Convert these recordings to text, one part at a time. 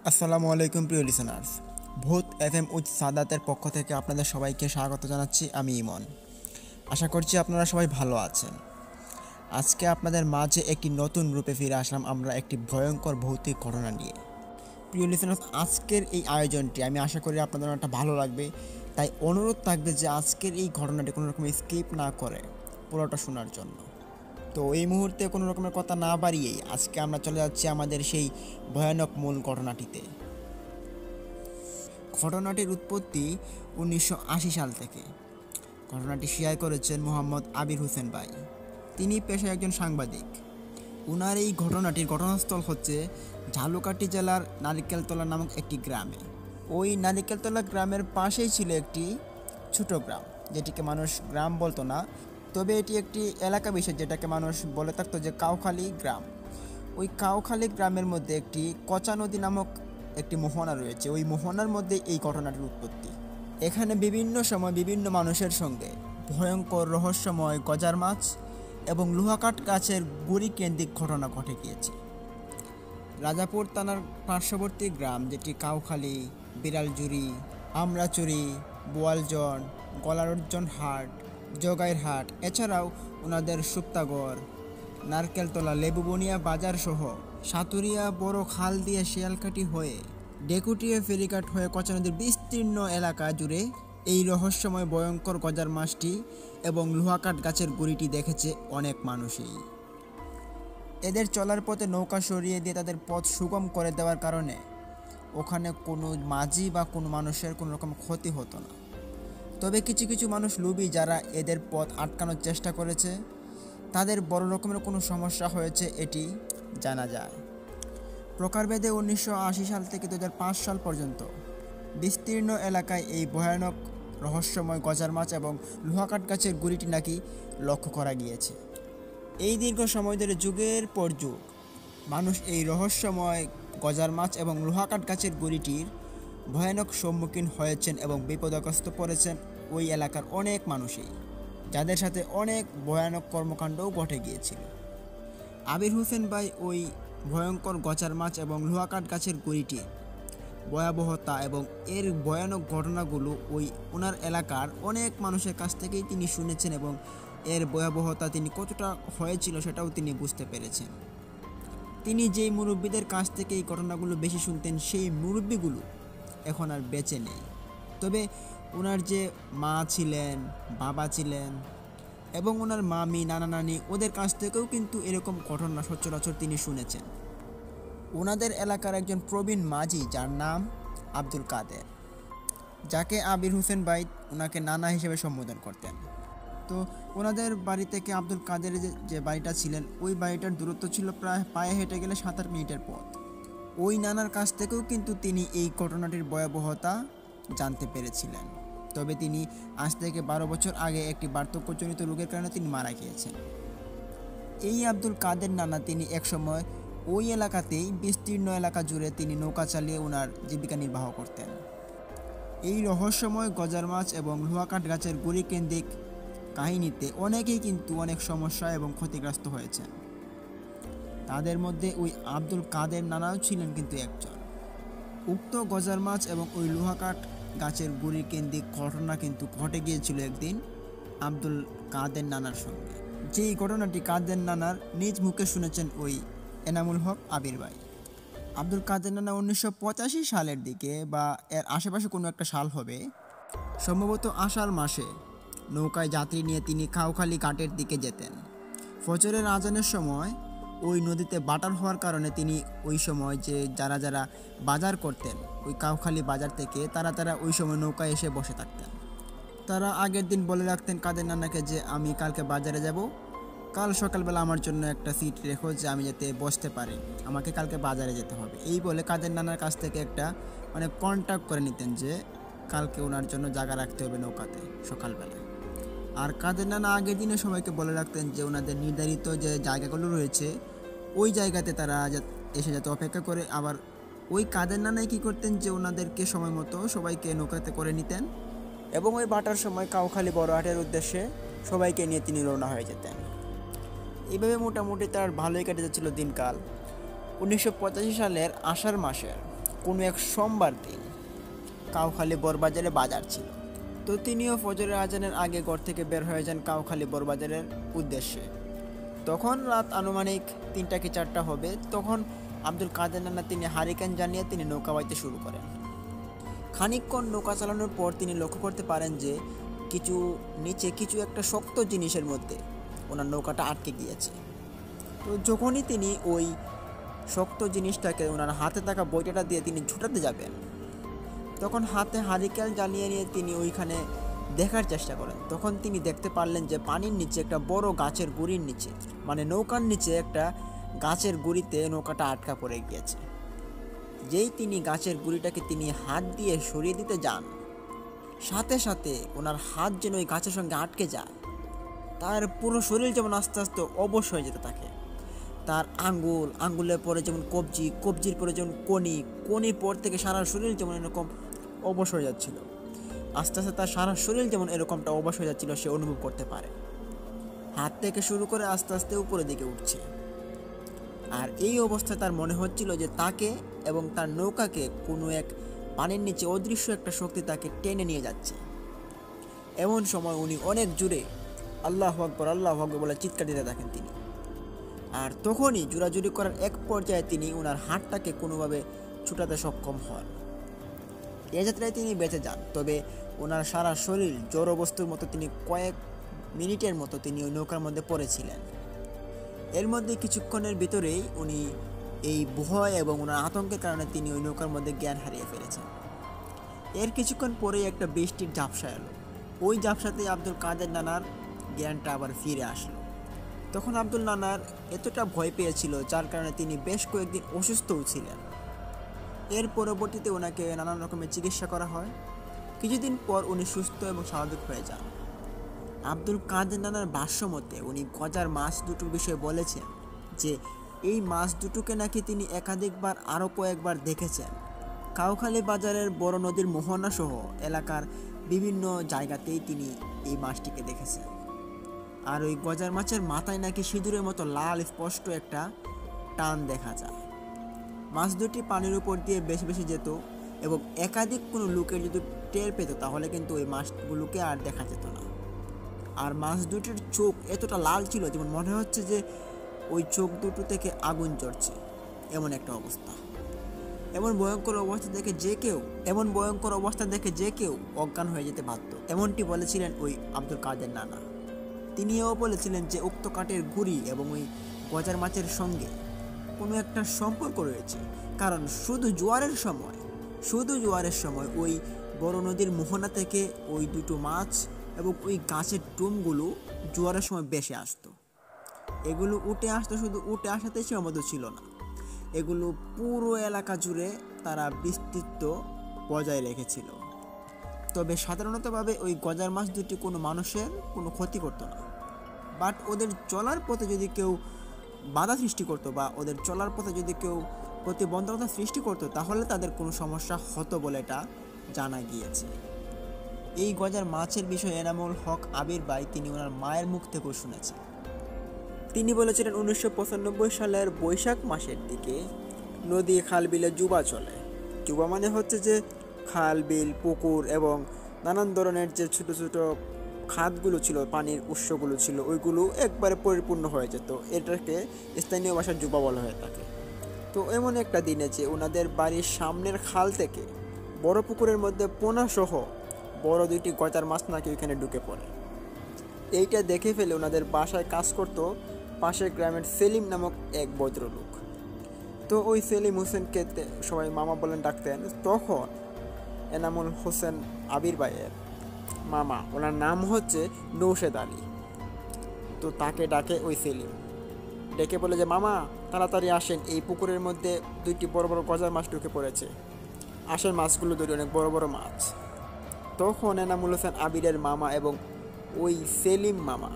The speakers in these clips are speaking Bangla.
আসসালামু আলাইকুম প্রিয় লিসেনার্স, ভূত এফএম উচ সাদাতের পক্ষ থেকে আপনাদের সবাইকে স্বাগত জানাচ্ছি। আমি ইমন। আশা করছি আপনারা সবাই ভালো আছেন। আজকে আপনাদের মাঝে একটি নতুন রূপে ফিরে আসলাম আমরা একটি ভয়ঙ্কর ভৌতিক ঘটনা নিয়ে। প্রিয় লিসেনার্স, আজকের এই আয়োজনটি আমি আশা করি আপনাদের অনেকটা ভালো লাগবে। তাই অনুরোধ থাকবে যে আজকের এই ঘটনাটি কোনো রকম স্কিপ না করে পুরোটা শোনার জন্য। তো এই মুহূর্তে কোনো রকমের কথা না বাড়িয়েই আজকে আমরা চলে যাচ্ছি আমাদের সেই ভয়ানক মূল ঘটনাটিতে। ঘটনাটির উৎপত্তি 1980 সাল থেকে। ঘটনাটি শেয়ার করেছেন মোহাম্মদ আবির হোসেন ভাই। তিনি পেশায় একজন সাংবাদিক। উনার এই ঘটনাটির ঘটনাস্থল হচ্ছে ঝালকাঠি জেলার নারিকেলতলা নামক একটি গ্রামে। ওই নারিকেলতলা গ্রামের পাশেই ছিল একটি ছোট গ্রাম, যেটিকে মানুষ গ্রাম বলতো না, তবে এটি একটি এলাকা বিশেষ যেটাকে মানুষ বলে থাকতো যে কাউখালী গ্রাম। ওই কাউখালী গ্রামের মধ্যে একটি কচা নদী নামক একটি মোহনা রয়েছে। ওই মোহনার মধ্যে এই ঘটনাটির উৎপত্তি। এখানে বিভিন্ন সময় বিভিন্ন মানুষের সঙ্গে ভয়ঙ্কর রহস্যময় গজার মাছ এবং লোহাকাঠ গাছের গুড়ি কেন্দ্রিক ঘটনা ঘটে গিয়েছে। রাজাপুর থানার পার্শ্ববর্তী গ্রাম যেটি কাউখালী, বিড়ালজুড়ি, আমরাচুরি, বোয়ালজন, গলারজন হাট, জগাইর হাট, এছাড়াও ওনাদের সুপ্তাগড়, নারকেলতলা, লেবুবনিয়া বাজার সহ সাতুরিয়া বড় খাল দিয়ে শিয়ালকাঠি হয়ে ডেকুটিয়া ফেরিঘাট হয়ে কচা নদীর বিস্তীর্ণ এলাকা জুড়ে এই রহস্যময় ভয়ঙ্কর গজার মাছটি এবং লোহাকাঠ গাছের গুড়িটি দেখেছে অনেক মানুষই। এদের চলার পথে নৌকা সরিয়ে দিয়ে তাদের পথ সুগম করে দেওয়ার কারণে ওখানে কোনো মাঝি বা কোনো মানুষের কোনো রকম ক্ষতি হতো না। তবে কিছু কিছু মানুষ লোভী যারা এদের পথ আটকানোর চেষ্টা করেছে, তাদের বড় রকমের কোনো সমস্যা হয়েছে এটি জানা যায়। প্রকারভেদে 1980 সাল থেকে 2005 সাল পর্যন্ত বিস্তীর্ণ এলাকায় এই ভয়ানক রহস্যময় গজার মাছ এবং লোহাকাঠ গাছের গুড়িটি নাকি লক্ষ্য করা গিয়েছে। এই দীর্ঘ সময় ধরে যুগের পর যুগ মানুষ এই রহস্যময় গজার মাছ এবং লোহাকাঠ গাছের গুড়িটির ভয়ানক সম্মুখীন হয়েছেন এবং বিপদগ্রস্ত পড়েছেন ওই এলাকার অনেক মানুষই, যাদের সাথে অনেক ভয়ানক কর্মকাণ্ডও ঘটে গিয়েছিল। আবির হোসেন ভাই ওই ভয়ঙ্কর গজার মাছ এবং লোহাকাঠ গাছের গুড়িটির ভয়াবহতা এবং এর ভয়ানক ঘটনাগুলো ওনার এলাকার অনেক মানুষের কাছ থেকেই তিনি শুনেছেন এবং এর ভয়াবহতা তিনি কতটা হয়েছিল সেটাও তিনি বুঝতে পেরেছেন। তিনি যেই মুরব্বীদের কাছ থেকে এই ঘটনাগুলো বেশি শুনতেন, সেই মুরব্বীগুলো এখন আর বেঁচে নেই। তবে ওনার যে মা ছিলেন, বাবা ছিলেন এবং ওনার মামি, নানা নানি, ওদের কাছ থেকেও কিন্তু এরকম ঘটনা সচরাচর তিনি শুনেছেন। ওনাদের এলাকার একজন প্রবীণ মাঝি যার নাম আব্দুল কাদের, যাকে আবির হোসেন ভাই ওনাকে নানা হিসেবে সম্বোধন করতেন। তো ওনাদের বাড়ি থেকে আব্দুল কাদের যে বাড়িটা ছিলেন, ওই বাড়িটার দূরত্ব ছিল প্রায় পায়ে হেঁটে গেলে 7-8 মিনিটের পথ। ওই নানার কাছ থেকেও কিন্তু তিনি এই ঘটনাটির ভয়াবহতা জানতে পেরেছিলেন। তবে তিনি আজ থেকে 12 বছর আগে একটি বার্ধক্যজনিত রোগের কারণে তিনি মারা গিয়েছেন। এই আব্দুল কাদের নানা তিনি একসময় ওই এলাকাতেই বিস্তীর্ণ এলাকা জুড়ে তিনি নৌকা চালিয়ে ওনার জীবিকা নির্বাহ করতেন। এই রহস্যময় গজার মাছ এবং লোহাকাঠ গাছের গুড়ি কেন্দ্রিক কাহিনীতে অনেকেই কিন্তু অনেক সমস্যা এবং ক্ষতিগ্রস্ত হয়েছেন। তাদের মধ্যে ওই আব্দুল কাদের নানাও ছিলেন কিন্তু একজন। উক্ত গজার মাছ এবং ওই লোহাকাঠ গাছের গুড়ি কেন্দ্রিক ঘটনা কিন্তু ঘটে গিয়েছিল একদিন আব্দুল কাদের নানার সঙ্গে। যেই ঘটনাটি কাদের নানার নিজ মুখে শুনেছেন ওই এনামুল হক আবির ভাই। আব্দুল কাদের নানা 1985 সালের দিকে বা এর আশেপাশে কোনো একটা সাল হবে, সম্ভবত আষাঢ় মাসে নৌকায় যাত্রী নিয়ে তিনি কাউখালী ঘাটের দিকে যেতেন। ফজরের আজানের সময় ওই নদীতে বাটার হওয়ার কারণে তিনি ওই সময় যে যারা যারা বাজার করতেন ওই কাউখালী বাজার থেকে তারা ওই সময় নৌকায় এসে বসে থাকতেন। তারা আগের দিন বলে রাখতেন কাদের নানাকে যে আমি কালকে বাজারে যাব, কাল সকালবেলা আমার জন্য একটা সিট রেখো যে আমি যাতে বসতে পারি, আমাকে কালকে বাজারে যেতে হবে। এই বলে কাদের নানার কাছ থেকে একটা কন্ট্যাক্ট করে নিতেন যে কালকে ওনার জন্য জায়গা রাখতে হবে নৌকাতে সকালবেলা। আর কাদের নানা আগের দিনে সবাইকে বলে রাখতেন যে ওনাদের নির্ধারিত যে জায়গাগুলো রয়েছে ওই জায়গাতে তারা এসে যাতে অপেক্ষা করে। আবার ওই কাদের নানাই কী করতেন যে ওনাদেরকে সময় মতো সবাইকে নৌকাতে করে নিতেন এবং ওই বাটার সময় কাউখালী বড় হাটের উদ্দেশ্যে সবাইকে নিয়ে তিনি রওনা হয়ে যেতেন। এইভাবে মোটামুটি তার ভালোই কেটে যাচ্ছিল দিনকাল। 1985 সালের আষাঢ় মাসের কোনো এক সোমবার দিন কাউখালী বড়বাজারে বাজার ছিল। তো তিনিও ফজরের আজানের আগে ঘর থেকে বের হয়ে যান কাউখালী বড়বাজারের উদ্দেশ্যে। তখন রাত আনুমানিক 3টা কি 4টা হবে। তখন আব্দুল কাদের নানা তিনি হারিকেন জানিয়ে তিনি নৌকা বাইতে শুরু করেন। খানিকক্ষণ নৌকা চালানোর পর তিনি লক্ষ্য করতে পারেন যে নিচে কিছু একটা শক্ত জিনিসের মধ্যে ওনার নৌকাটা আটকে গিয়েছে। তো যখনই তিনি ওই শক্ত জিনিসটাকে ওনার হাতে থাকা বইটাটা দিয়ে তিনি ঝুটাতে যাবেন, তখন হাতে হারিকেন জ্বালিয়ে নিয়ে তিনি ওইখানে দেখার চেষ্টা করেন। তখন তিনি দেখতে পারলেন যে পানির নিচে একটা বড় গাছের গুঁড়ির নিচে, মানে নৌকার নিচে একটা গাছের গুঁড়িতে নৌকাটা আটকা পড়ে গিয়েছে। যেই তিনি গাছের গুঁড়িটাকে তিনি হাত দিয়ে সরিয়ে দিতে যান, সাথে সাথে ওনার হাত যেন ওই গাছের সঙ্গে আটকে যায়। তার পুরো শরীর যেমন আস্তে আস্তে অবশ হয়ে যেতে থাকে। তার আঙ্গুলের পরে যেমন কবজির পরে যেমন কনির পর থেকে সারা শরীর যেমন এরকম অবশ হয়ে যাচ্ছিল। আস্তে আস্তে তার সারা শরীর যেমন এরকমটা অবশ হয়ে যাচ্ছিল সে অনুভব করতে পারে। হাত থেকে শুরু করে আস্তে আস্তে উপরের দিকে উঠছে। আর এই অবস্থায় তার মনে হচ্ছিল যে তাকে এবং তার নৌকাকে কোনো এক পানির নিচে অদৃশ্য একটা শক্তি তাকে টেনে নিয়ে যাচ্ছে। এমন সময় উনি অনেক জোরে আল্লাহু আকবার আল্লাহু আকবার বলে চিৎকার দিতে থাকেন তিনি। আর তখনই জোরাজুরি করার এক পর্যায়ে তিনি ওনার হাতটাকে কোনোভাবে ছুটাতে সক্ষম হন। এ যাত্রায় তিনি বেঁচে যান। তবে ওনার সারা শরীর জড় বস্তুর মতো, তিনি কয়েক মিনিটের মতো তিনি ওই নৌকার মধ্যে পড়েছিলেন। এর মধ্যে কিছুক্ষণের ভিতরেই উনি এই ভয় এবং ওনার আতঙ্কের কারণে তিনি ওই নৌকার মধ্যে জ্ঞান হারিয়ে ফেলেছেন। এর কিছুক্ষণ পরেই একটা বৃষ্টির ঝাপসা এলো। ওই ঝাপসাতেই আব্দুল কাদের নানার জ্ঞানটা আবার ফিরে আসলো। তখন আব্দুল নানার এতটা ভয় পেয়েছিল যার কারণে তিনি বেশ কয়েকদিন অসুস্থও ছিলেন। এর পরবর্তীতে ওনাকে নানান রকমের চিকিৎসা করা হয়। কিছুদিন পর উনি সুস্থ এবং স্বাভাবিক হয়ে যান। আব্দুল কাদের নানার ভাষ্য মতে উনি গজার মাছ দুটোর বিষয়ে বলেছেন যে এই মাছ দুটোকে নাকি তিনি একাধিকবার আরও কয়েকবার দেখেছেন। কাউখালী বাজারের বড় নদীর মোহনা সহ এলাকার বিভিন্ন জায়গাতেই তিনি এই মাছটিকে দেখেছেন। আর ওই গজার মাছের মাথায় নাকি সিঁদুরের মতো লাল স্পষ্ট একটা টান দেখা যায়। মাছ দুটি পানির উপর দিয়ে বেশি বেশি যেত এবং একাধিক কোনো লোকের যদি টের পেত তাহলে কিন্তু ওই মাছগুলোকে আর দেখা যেত না। আর মাছ দুটির চোখ এতটা লাল ছিল যেমন মনে হচ্ছে যে ওই চোখ দুটো থেকে আগুন জ্বলছে, এমন একটা অবস্থা। এমন ভয়ঙ্কর অবস্থা দেখে যে কেউ অজ্ঞান হয়ে যেতে বাধ্য, এমনটি বলেছিলেন ওই আব্দুল কাদের নানা। তিনিও বলেছিলেন যে উক্ত কাঠের গুঁড়ি এবং ওই গজার মাছের সঙ্গে কোনো একটা সম্পর্ক রয়েছে, কারণ শুধু জোয়ারের সময় ওই বড় নদীর মোহনা থেকে ওই দুটো মাছ এবং ওই গাছের টুমগুলো জোয়ারের সময় বেশি আসতো। এগুলো উঠে আসতো, শুধু উঠে আসাতে সীমাবদ্ধ ছিল না, এগুলো পুরো এলাকা জুড়ে তারা বিস্তৃত বজায় রেখেছিল। তবে সাধারণতভাবে ওই গজার মাছ দুটি কোনো মানুষের কোনো ক্ষতি করতো না। বাট ওদের চলার পথে যদি কেউ বাধা সৃষ্টি করতো বা ওদের চলার পথে যদি কেউ প্রতিবন্ধকতা সৃষ্টি করতো তাহলে তাদের কোনো সমস্যা হতো বলে এটা জানা গিয়েছে। এই গজার মাছের বিষয়ে এনামুল হক আবির ভাই তিনি ওনার মায়ের মুখ থেকেও শুনেছেন। তিনি বলেছিলেন 1995 সালের বৈশাখ মাসের দিকে নদী খাল বিলে জুবা চলে। জুবা মানে হচ্ছে যে খাল বিল পুকুর এবং নানান ধরনের যে ছোটো ছোটো খাতগুলো ছিল, পানির উৎসগুলো ছিল, ওইগুলো একবারে পরিপূর্ণ হয়ে যেত। এটাকে স্থানীয় ভাষায় জুবা বলা হয়ে থাকে। তো এমন একটা দিনে যে ওনাদের বাড়ির সামনের খাল থেকে বড় পুকুরের মধ্যে পোনা সহ বড় দুইটি গজার মাছ নাকি ওইখানে ঢুকে পড়ে। এইটা দেখে ফেলে ওনাদের বাসায় কাজ করতো পাশের গ্রামের সেলিম নামক এক ভদ্রলোক। তো ওই সেলিম হোসেনকে সবাই মামা বলেন ডাকতেন। তখন এনামুল হোসেন আবির ভাইয়ের মামা, ওনার নাম হচ্ছে নৌশেদ আলী, তো তাকে ডাকে ওই সেলিম, ডেকে বলে যে মামা তাড়াতাড়ি আসেন, এই পুকুরের মধ্যে দুইটি বড় বড় গজার মাছ ঢুকে পড়েছে, আসেন মাছগুলো ধরে, অনেক বড় বড় মাছ। তখন এনামুল হোসেন আবিরের মামা এবং ওই সেলিম মামা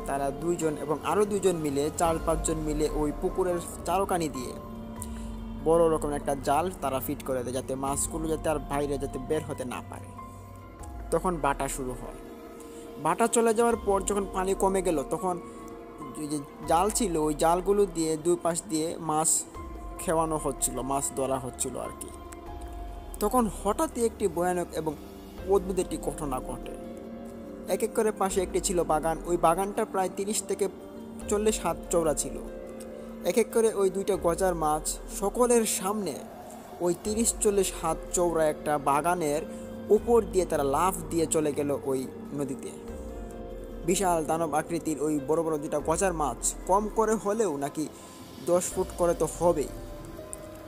তারা দুইজন এবং আরও দুইজন মিলে 4-5 জন মিলে ওই পুকুরের চারকানি দিয়ে বড় রকম একটা জাল তারা ফিট করে দেয়, যাতে মাছগুলো যাতে আর বাইরে যাতে বের হতে না পারে। তখন বাটা শুরু হয়। বাটা চলে যাওয়ার পর যখন পানি কমে গেল তখন যে জাল ছিল ওই জালগুলো দিয়ে দুই পাশ দিয়ে মাছ খেওয়ানো হচ্ছিল, মাছ ধরা হচ্ছিল আর কি। তখন হঠাৎই একটি ভয়ানক এবং অদ্ভুত একটি ঘটনা ঘটে। এক এক করে পাশে একটি ছিল বাগান, ওই বাগানটা প্রায় 30 থেকে 40 হাত চওড়া ছিল। এক এক করে ওই দুইটা গজার মাছ সকলের সামনে ওই 30-40 হাত চওড়া একটা বাগানের উপর দিয়ে তারা লাফ দিয়ে চলে গেল ওই নদীতে। বিশাল দানব আকৃতির ওই বড় বড় দুইটা গজার মাছ কম করে হলেও নাকি 10 ফুট করে তো হবেই,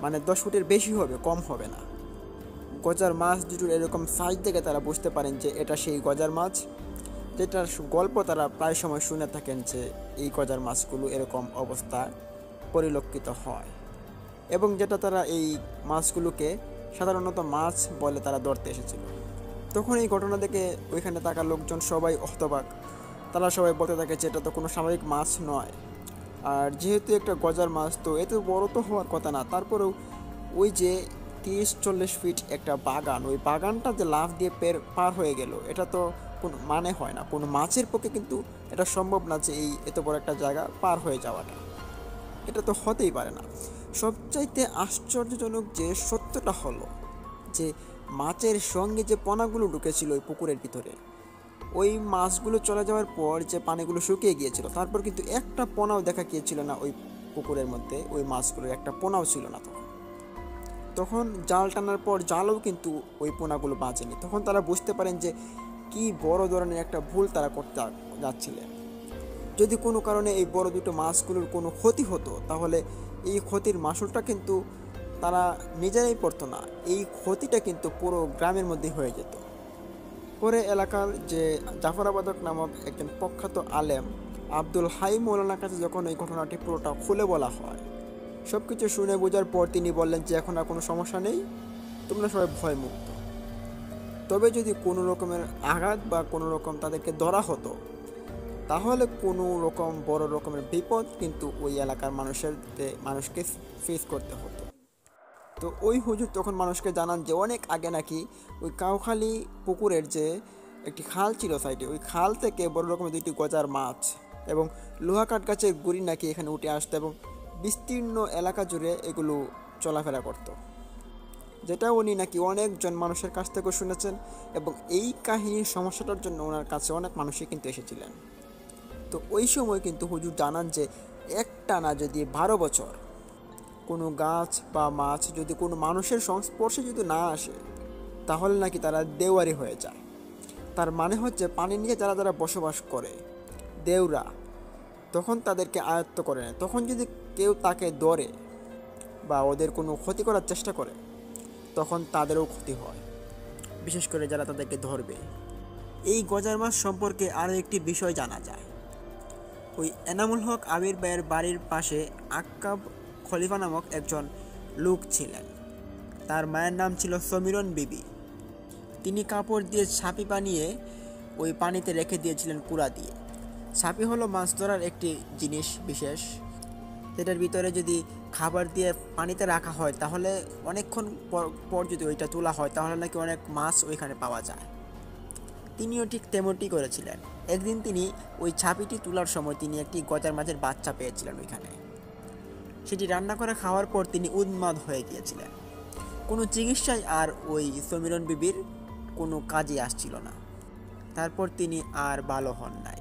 মানে 10 ফুটের বেশি হবে, কম হবে না। গজার মাছ দুটোর এরকম সাইজ দেখে তারা বুঝতে পারেন যে এটা সেই গজার মাছ, যেটার গল্প তারা প্রায় সময় শুনে থাকেন যে এই গজার মাছগুলো এরকম অবস্থায় পরিলক্ষিত হয়, এবং যেটা তারা এই মাছগুলোকে সাধারণত মাছ বলে তারা ধরতে এসেছিল। তখন এই ঘটনা দেখে ওইখানে থাকা লোকজন সবাই হতবাক। তারা সবাই বলতে থাকে যে এটা তো কোনো স্বাভাবিক মাছ নয়, আর যেহেতু একটা গজার মাছ তো এত বড় তো হওয়ার কথা না। তারপরেও ওই যে 30-40 ফিট একটা বাগান, ওই বাগানটা যে লাফ দিয়ে পার হয়ে গেল, এটা তো কোনো মানে হয় না। কোনো মাছের পক্ষে কিন্তু এটা সম্ভব না যে এই এত বড় একটা জায়গা পার হয়ে যাওয়াটা, এটা তো হতেই পারে না। সবচাইতে আশ্চর্যজনক যে সত্যটা হলো যে মাছের সঙ্গে যে পোনাগুলো ঢুকেছিল ওই পুকুরের ভিতরে, ওই মাছগুলো চলে যাওয়ার পর যে পানিগুলো শুকিয়ে গিয়েছিল, তারপর কিন্তু একটা পোনাও দেখা গিয়েছিল না ওই পুকুরের মধ্যে। ওই মাছগুলোর একটা পোনাও ছিল না। তখন জাল টানার পর জালও কিন্তু ওই পোনাগুলো বাঁচেনি। তখন তারা বুঝতে পারেন যে কি বড় ধরনের একটা ভুল তারা করতে যাচ্ছিলেন। যদি কোনো কারণে এই বড় দুটো মাছগুলোর কোনো ক্ষতি হতো, তাহলে এই ক্ষতির মাসুলটা কিন্তু তারা নিজেরাই পড়তো না, এই ক্ষতিটা কিন্তু পুরো গ্রামের মধ্যে হয়ে যেত। পরে এলাকার যে জাফরাবাদক নামক একজন প্রখ্যাত আলেম আব্দুল হাই মৌলানার কাছে যখন এই ঘটনাটি পুরোটা খুলে বলা হয়, সব কিছু শুনে বোঝার পর তিনি বললেন যে এখন আর কোনো সমস্যা নেই, তোমরা সবাই ভয়মুক্ত। তবে যদি কোনো রকমের আঘাত বা কোনো রকম তাদেরকে ধরা হতো, তাহলে কোনো রকম বড় রকমের বিপদ কিন্তু ওই এলাকার মানুষকে ফেস করতে হতো। তো ওই হুজুর তখন মানুষকে জানান যে অনেক আগে নাকি ওই কাউখালী পুকুরের যে একটি খাল ছিল সাইডে, ওই খাল থেকে বড় রকমের দুইটি গজার মাছ এবং লোহা কাঠ গাছের গুড়ি নাকি এখানে উঠে আসতো এবং বিস্তীর্ণ এলাকা জুড়ে এগুলো চলাফেরা করত, যেটা উনি নাকি অনেকজন মানুষের কাছ থেকে শুনেছেন। এবং এই কাহিনীর সমস্যাটার জন্য ওনার কাছে অনেক মানুষই কিন্তু এসেছিলেন। তো ওই সময় কিন্তু হুজুর জানান যে একটানা যদি 12 বছর কোনো গাছ বা মাছ যদি কোনো মানুষের সংস্পর্শে যদি না আসে, তাহলে নাকি তারা দেওয়ারি হয়ে যায়। তার মানে হচ্ছে পানির নিচে যারা যারা বসবাস করে দেউরা, তখন তাদেরকে আয়ত্ত করে নেয়। তখন যদি কেউ তাকে ধরে বা ওদের কোনো ক্ষতি করার চেষ্টা করে, তখন তাদেরও ক্ষতি হয়, বিশেষ করে যারা তাদেরকে ধরবে। এই গজার মাছ সম্পর্কে আরও একটি বিষয় জানা যায়। ওই এনামুল হক আবির ভাইয়ের বাড়ির পাশে আক্কাব খলিফা নামক একজন লোক ছিলেন। তার মায়ের নাম ছিল সমীরন বিবি। তিনি কাপড় দিয়ে ছাপি বানিয়ে ওই পানিতে রেখে দিয়েছিলেন কুড়া দিয়ে। ছাপি হলো মাছ ধরার একটি জিনিস বিশেষ, যেটার ভিতরে যদি খাবার দিয়ে পানিতে রাখা হয়, তাহলে অনেকক্ষণ পর যদি ওইটা তোলা হয়, তাহলে নাকি অনেক মাছ ওইখানে পাওয়া যায়। তিনিও ঠিক তেমনটি করেছিলেন। একদিন তিনি ওই ছাপিটি তোলার সময় তিনি একটি গজার মাছের বাচ্চা পেয়েছিলেন ওইখানে। সেটি রান্না করে খাওয়ার পর তিনি উন্মাদ হয়ে গিয়েছিলেন। কোনো চিকিৎসায় আর ওই সমীরন বিবির কোনো কাজে আসছিল না। তারপর তিনি আর ভালো হন নাই।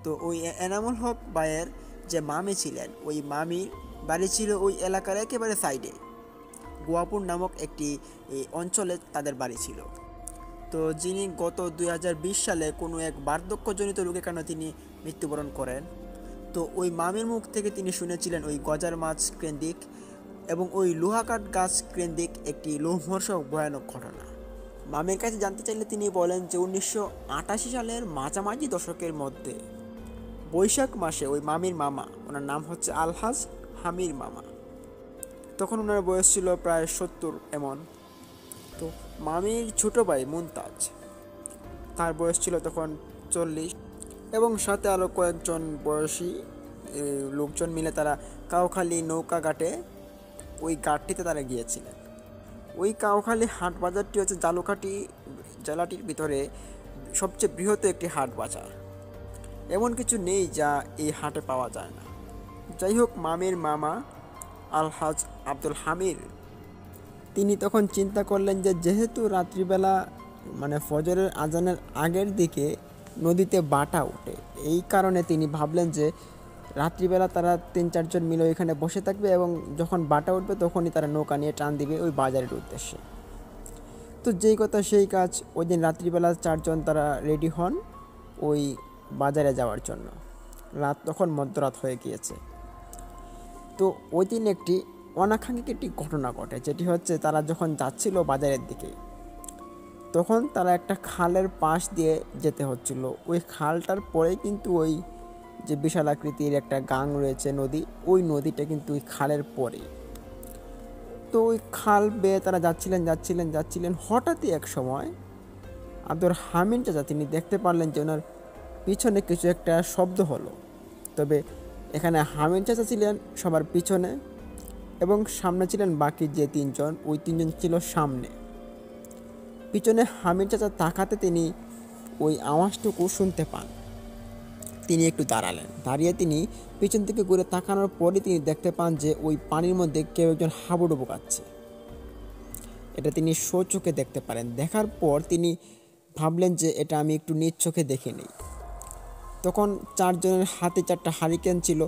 তো ওই এনামুল হক ভাইয়ের যে মামি ছিলেন, ওই মামির বাড়ি ছিল ওই এলাকার একেবারে সাইডে, গোয়াপুর নামক একটি অঞ্চলে তাদের বাড়ি ছিল। তো যিনি গত 2020 সালে কোনো এক বার্ধক্যজনিত রোগের কারণে তিনি মৃত্যুবরণ করেন। তো ওই মামির মুখ থেকে তিনি শুনেছিলেন ওই গজার মাছ কেন্দ্রিক এবং ওই লোহাকাঠ গাছ কেন্দ্রিক একটি লোমহর্ষক ভয়ানক ঘটনা। মামির কাছে জানতে চাইলে তিনি বলেন যে 1988 সালের মাঝামাঝি দশকের মধ্যে বৈশাখ মাসে ওই মামির মামা, ওনার নাম হচ্ছে আলহাজ হামির মামা, তখন ওনার বয়স ছিল প্রায় 70 এমন। তো মামির ছোটো ভাই মুনতাজ, তার বয়স ছিল তখন 40, এবং সাথে আরও কয়েকজন বয়সী লোকজন মিলে তারা কাউখালী নৌকা ঘাটে, ওই ঘাটটিতে তারা গিয়েছিলেন। ওই কাউখালী হাট বাজারটি হচ্ছে জালুকাঠি জেলাটির ভিতরে সবচেয়ে বৃহৎ একটি হাট বাজার। এমন কিছু নেই যা এই হাটে পাওয়া যায় না। যাই হোক, মামির মামা আলহাজ আব্দুল হামিদ তিনি তখন চিন্তা করলেন যে যেহেতু রাত্রিবেলা মানে ফজরের আজানের আগের দিকে নদীতে বাটা ওঠে, এই কারণে তিনি ভাবলেন যে রাত্রিবেলা তারা 3-4 জন মিলে ওইখানে বসে থাকবে এবং যখন বাটা উঠবে তখনই তারা নৌকা নিয়ে টান দিবে ওই বাজারের উদ্দেশ্যে। তো যেই কথা সেই কাজ, ওই দিন রাত্রিবেলা 4 জন তারা রেডি হন ওই বাজারে যাওয়ার জন্য। রাত তখন মধ্যরাত হয়ে গিয়েছে। তো ওই দিন একটি অনাকাঙ্ক্ষিত একটি ঘটনা ঘটে, যেটি হচ্ছে তারা যখন যাচ্ছিল বাজারের দিকে তখন তারা একটা খালের পাশ দিয়ে যেতে হচ্ছিল। ওই খালটার পরেই কিন্তু ওই যে বিশাল আকৃতির একটা গাং রয়েছে নদী, ওই নদীটা কিন্তু ওই খালের পরে। তো ওই খাল বেয়ে তারা যাচ্ছিলেন, হঠাৎই এক সময় আব্দুর হামিদ চাচা তিনি দেখতে পারলেন যে ওনার পিছনে কিছু একটা শব্দ হলো। তবে এখানে হামিদ চাচা ছিলেন সবার পিছনে এবং সামনে ছিলেন বাকি যে 3 জন, ওই 3 জন ছিল সামনে। পিছনে হামিদ চাচা তাকাতে তিনি ওই আওয়াজটুকু শুনতে পান। তিনি একটু দাঁড়িয়ে তিনি পিছন থেকে ঘুরে তাকানোর পরই তিনি দেখতে পান যে ওই পানির মধ্যে কেউ একজন হাবুডুবু খাচ্ছে। এটা তিনি চোখে দেখতে পারেন। দেখার পর তিনি ভাবলেন যে এটা আমি একটু নিজ চোখে দেখে নিই। তখন 4 জনের হাতে 4টা হারিকেন ছিল।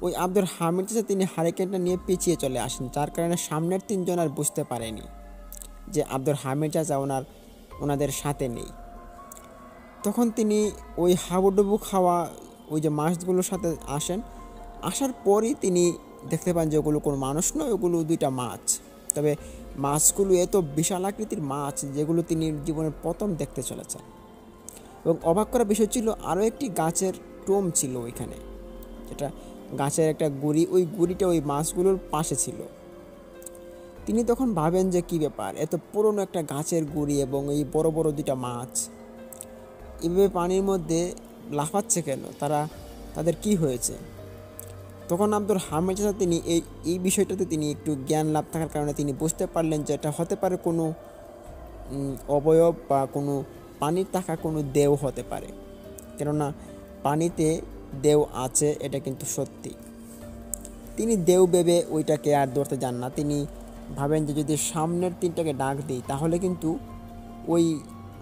ওই আব্দুল হামিদ চাচা তিনি হারিকেনটা নিয়ে পিছিয়ে চলে আসেন, যার কারণে সামনের 3 জন আর বুঝতে পারেনি যে আব্দুল হামিদ চাচা ওনাদের সাথে নেই। তখন তিনি ওই হাবুডুবু খাওয়া ওই যে মাছগুলোর সাথে আসার পরই তিনি দেখতে পান যে ওগুলো কোনো মানুষ নয়, ওগুলো 2টা মাছ। তবে মাছগুলো এত বিশাল আকৃতির মাছ যেগুলো তিনি জীবনের প্রথম দেখতে চলেছেন। এবং অবাক করার বিষয় ছিল আরও একটি গাছের টোম ছিল ওইখানে, যেটা গাছের একটা গুড়ি, ওই গুড়িটা ওই মাছগুলোর পাশে ছিল। তিনি তখন ভাবেন যে কী ব্যাপার, এত পুরনো একটা গাছের গুড়ি এবং এই বড় বড় 2টা মাছ এভাবে পানির মধ্যে লাফাচ্ছে কেন, তাদের কি হয়েছে? তখন আব্দুল হামিদ চাচা তিনি এই বিষয়টাতে তিনি একটু জ্ঞান লাভ থাকার কারণে তিনি বুঝতে পারলেন যে এটা হতে পারে কোনো অবয়ব বা কোনো পানির থাকা কোনো দেও হতে পারে, কেননা পানিতে দেও আছে এটা কিন্তু সত্যি। তিনি দেও ভেবে ওইটাকে আর ধরতে যান না। তিনি ভাবেন যে যদি সামনের 3টাকে ডাক দিই তাহলে কিন্তু ওই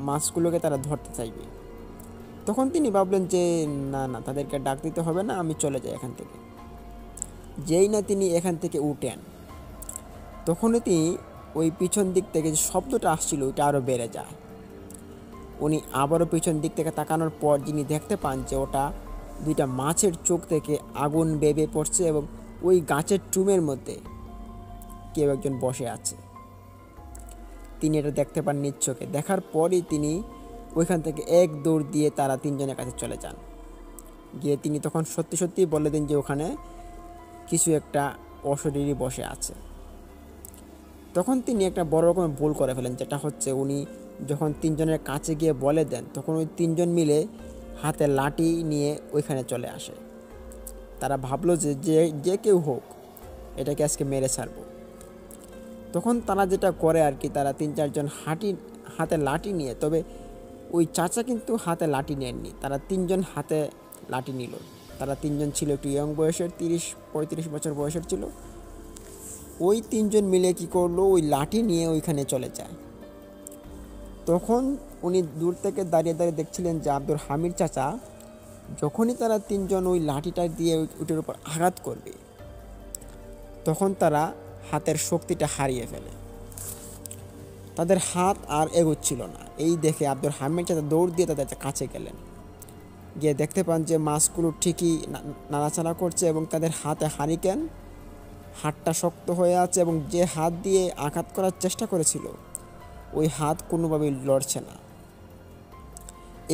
মাছগুলোকে তারা ধরতে চাইবে। তখন তিনি ভাবলেন যে না, তাদেরকে ডাক দিতে হবে না, আমি চলে যাই এখান থেকে। যেই না তিনি এখান থেকে উঠেন তখনই তিনি ওই পিছন দিক থেকে যে শব্দটা আসছিল ওইটা আরও বেড়ে যায়। উনি আবারও পিছন দিক থেকে তাকানোর পর যিনি দেখতে পান যে ওটা 2টা মাছের চোখ থেকে আগুন বেবে পড়ছে এবং ওই গাছের টুমের মধ্যে কেউ একজন বসে আছে। তিনি এটা দেখতে পান নিজ চোখে। দেখার পরই তিনি ওইখান থেকে এক দৌড় দিয়ে তারা 3 জনের কাছে চলে যান। গিয়ে তিনি তখন সত্যি বলে দেন যে ওখানে কিছু একটা অশরীরী বসে আছে। তখন তিনি একটা বড় রকমের ভুল করে ফেলেন, যেটা হচ্ছে উনি যখন 3 জনের কাছে গিয়ে বলে দেন তখন ওই 3 জন মিলে হাতে লাঠি নিয়ে ওইখানে চলে আসে। তারা ভাবলো যে কেউ হোক এটাকে আজকে মেরে ছাড়বো। তখন তারা যেটা করে আর কি, তারা 3-4 জন হাতে লাঠি নিয়ে, তবে ওই চাচা কিন্তু হাতে লাঠি নেননি, তারা 3 জন হাতে লাঠি নিল। তারা 3 জন ছিল একটু ইয়ং বয়সের, 30-35 বছর বয়সের ছিল। ওই 3 জন মিলে কি করলো, ওই লাঠি নিয়ে ওইখানে চলে যায়। তখন উনি দূর থেকে দাঁড়িয়ে দেখছিলেন যে আব্দুল হামিদ চাচা যখনই তারা 3 জন ওই লাঠিটা দিয়ে ওইটার উপর আঘাত করবে তখন তারা হাতের শক্তিটা হারিয়ে ফেলে, তাদের হাত আর এগোচ্ছিল না। এই দেখে আব্দুল হামিদ চাচা দৌড় দিয়ে তাদের কাছে গেলেন। গিয়ে দেখতে পান যে মাছগুলো ঠিকই নাড়াচাড়া করছে এবং তাদের হাতে হারিকেন, হাতটা শক্ত হয়ে আছে এবং যে হাত দিয়ে আঘাত করার চেষ্টা করেছিল ওই হাত কোনোভাবেই লড়ছে না।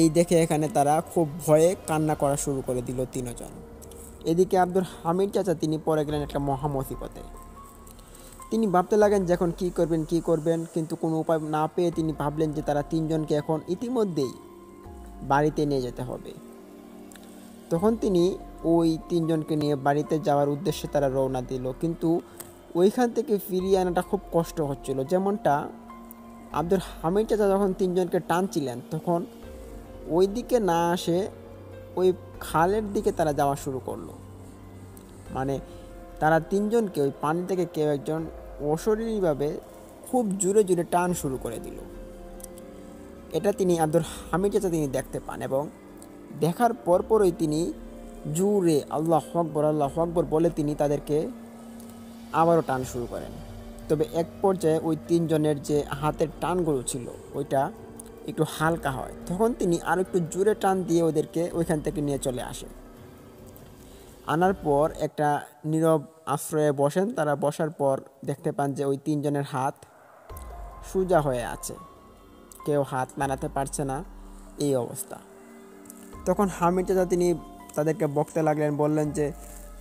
এই দেখে এখানে তারা খুব ভয়ে কান্না করা শুরু করে দিল 3 জন। এদিকে আব্দুল হামিদ চাচা তিনি পড়ে গেলেন একটা মহামুসিবতে। তিনি ভাবতে লাগেন যে এখন কী করবেন, কিন্তু কোনো উপায় না পেয়ে তিনি ভাবলেন যে তারা 3 জনকে এখন ইতিমধ্যেই বাড়িতে নিয়ে যেতে হবে। তখন তিনি ওই 3 জনকে নিয়ে বাড়িতে যাওয়ার উদ্দেশ্যে তারা রওনা দিল, কিন্তু ওইখান থেকে ফিরিয়ে আনাটা খুব কষ্ট হচ্ছিল। যেমনটা আব্দুল হামিদ চাচা যখন 3 জনকে টানছিলেন তখন ওই দিকে না আসে ওই খালের দিকে তারা যাওয়া শুরু করলো। মানে তারা তিনজনকে ওই পানি থেকে কেউ একজন অশরীরীভাবে খুব জোরে জোরে টান শুরু করে দিল। এটা তিনি আব্দুল হামিদ চাচা তিনি দেখতে পান এবং দেখার পরপরই তিনি জোরে আল্লাহু আকবার বলে তিনি তাদেরকে আবারও টান শুরু করেন। তবে এক পর্যায়ে ওই তিনজনের যে হাতের টানগুলো ছিল ওইটা একটু হালকা হয়, তখন তিনি আরও একটু জোরে টান দিয়ে ওদেরকে ওইখান থেকে নিয়ে চলে আসে। আনার পর একটা নীরব আশ্রয়ে বসেন। তারা বসার পর দেখতে পান যে ওই তিনজনের হাত সোজা হয়ে আছে, কেউ হাত নাড়াতে পারছে না, এই অবস্থা। তখন হামিদ চাচা তিনি তাদেরকে বকতে লাগলেন, বললেন যে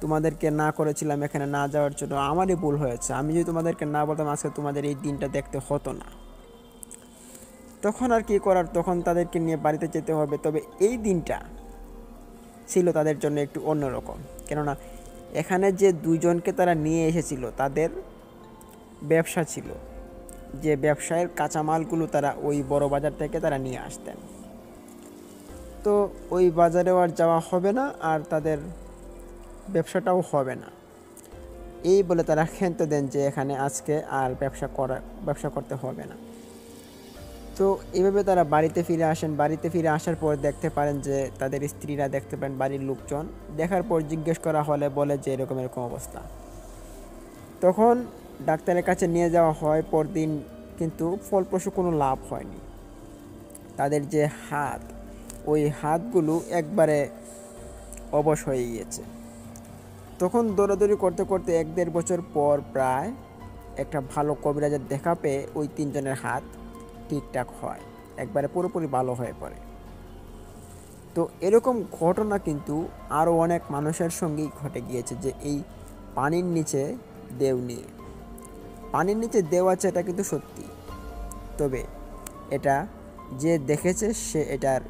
তোমাদেরকে না করেছিলাম এখানে না যাওয়ার জন্য, আমারই ভুল হয়েছে, আমি যদি তোমাদেরকে না বলতাম আজকে তোমাদের এই দিনটা দেখতে হতো না। তখন আর কি করার, তখন তাদেরকে নিয়ে বাড়িতে যেতে হবে। তবে এই দিনটা ছিল তাদের জন্য একটু অন্যরকম, কেননা এখানে যে দুইজনকে তারা নিয়ে এসেছিল তাদের ব্যবসা ছিল, যে ব্যবসায়ের কাঁচামালগুলো তারা ওই বড় বাজার থেকে তারা নিয়ে আসতেন। তো ওই বাজারেও আর যাওয়া হবে না, আর তাদের ব্যবসাটাও হবে না, এই বলে তারা ক্ষান্ত দেন যে এখানে আজকে আর ব্যবসা করতে হবে না। তো এভাবে তারা বাড়িতে ফিরে আসেন। বাড়িতে ফিরে আসার পর দেখতে পারেন যে তাদের স্ত্রীরা দেখতে পান, বাড়ির লোকজন দেখার পর জিজ্ঞেস করা হলে বলে যে এরকম এরকম অবস্থা। তখন ডাক্তারের কাছে নিয়ে যাওয়া হয় পরদিন, কিন্তু ফলপ্রসূ কোনো লাভ হয়নি। তাদের যে হাত, ওই হাতগুলো একবারে অবশ হয়ে গিয়েছে। তখন দৌড়াদৌড়ি করতে করতে 1-1.5 বছর পর প্রায় একটা ভালো কবিরাজের দেখা পেয়ে ওই তিনজনের হাত ঠিকঠাক হয়, একবারে পুরোপুরি ভালো হয়ে পড়ে। তো এরকম ঘটনা কিন্তু আরও অনেক মানুষের সঙ্গেই ঘটে গিয়েছে, যে এই পানির নিচে দেও নিয়ে। পানির নিচে দেও আছে এটা কিন্তু সত্যি, তবে এটা যে দেখেছে সে এটার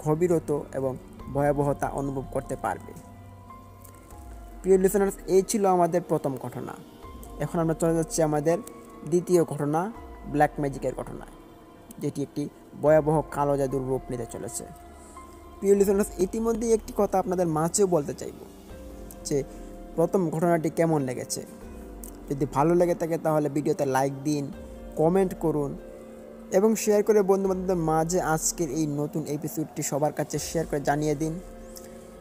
গভীরতা এবং ভয়াবহতা অনুভব করতে পারবে। প্রিয় লিসেনার্স, এই ছিল আমাদের প্রথম ঘটনা। এখন আমরা চলে যাচ্ছি আমাদের দ্বিতীয় ঘটনা, ব্ল্যাক ম্যাজিকের ঘটনায়, যেটি একটি ভয়াবহ কালো জাদুর রূপ নিতে চলেছে। প্রিয় লিসেনার্স, ইতিমধ্যেই একটি কথা আপনাদের মাঝেও বলতে চাইব যে প্রথম ঘটনাটি কেমন লেগেছে। যদি ভালো লেগে থাকে তাহলে ভিডিওতে লাইক দিন, কমেন্ট করুন এবং শেয়ার করে বন্ধুবান্ধবদের মাঝে আজকের এই নতুন এপিসোডটি সবার কাছে শেয়ার করে জানিয়ে দিন।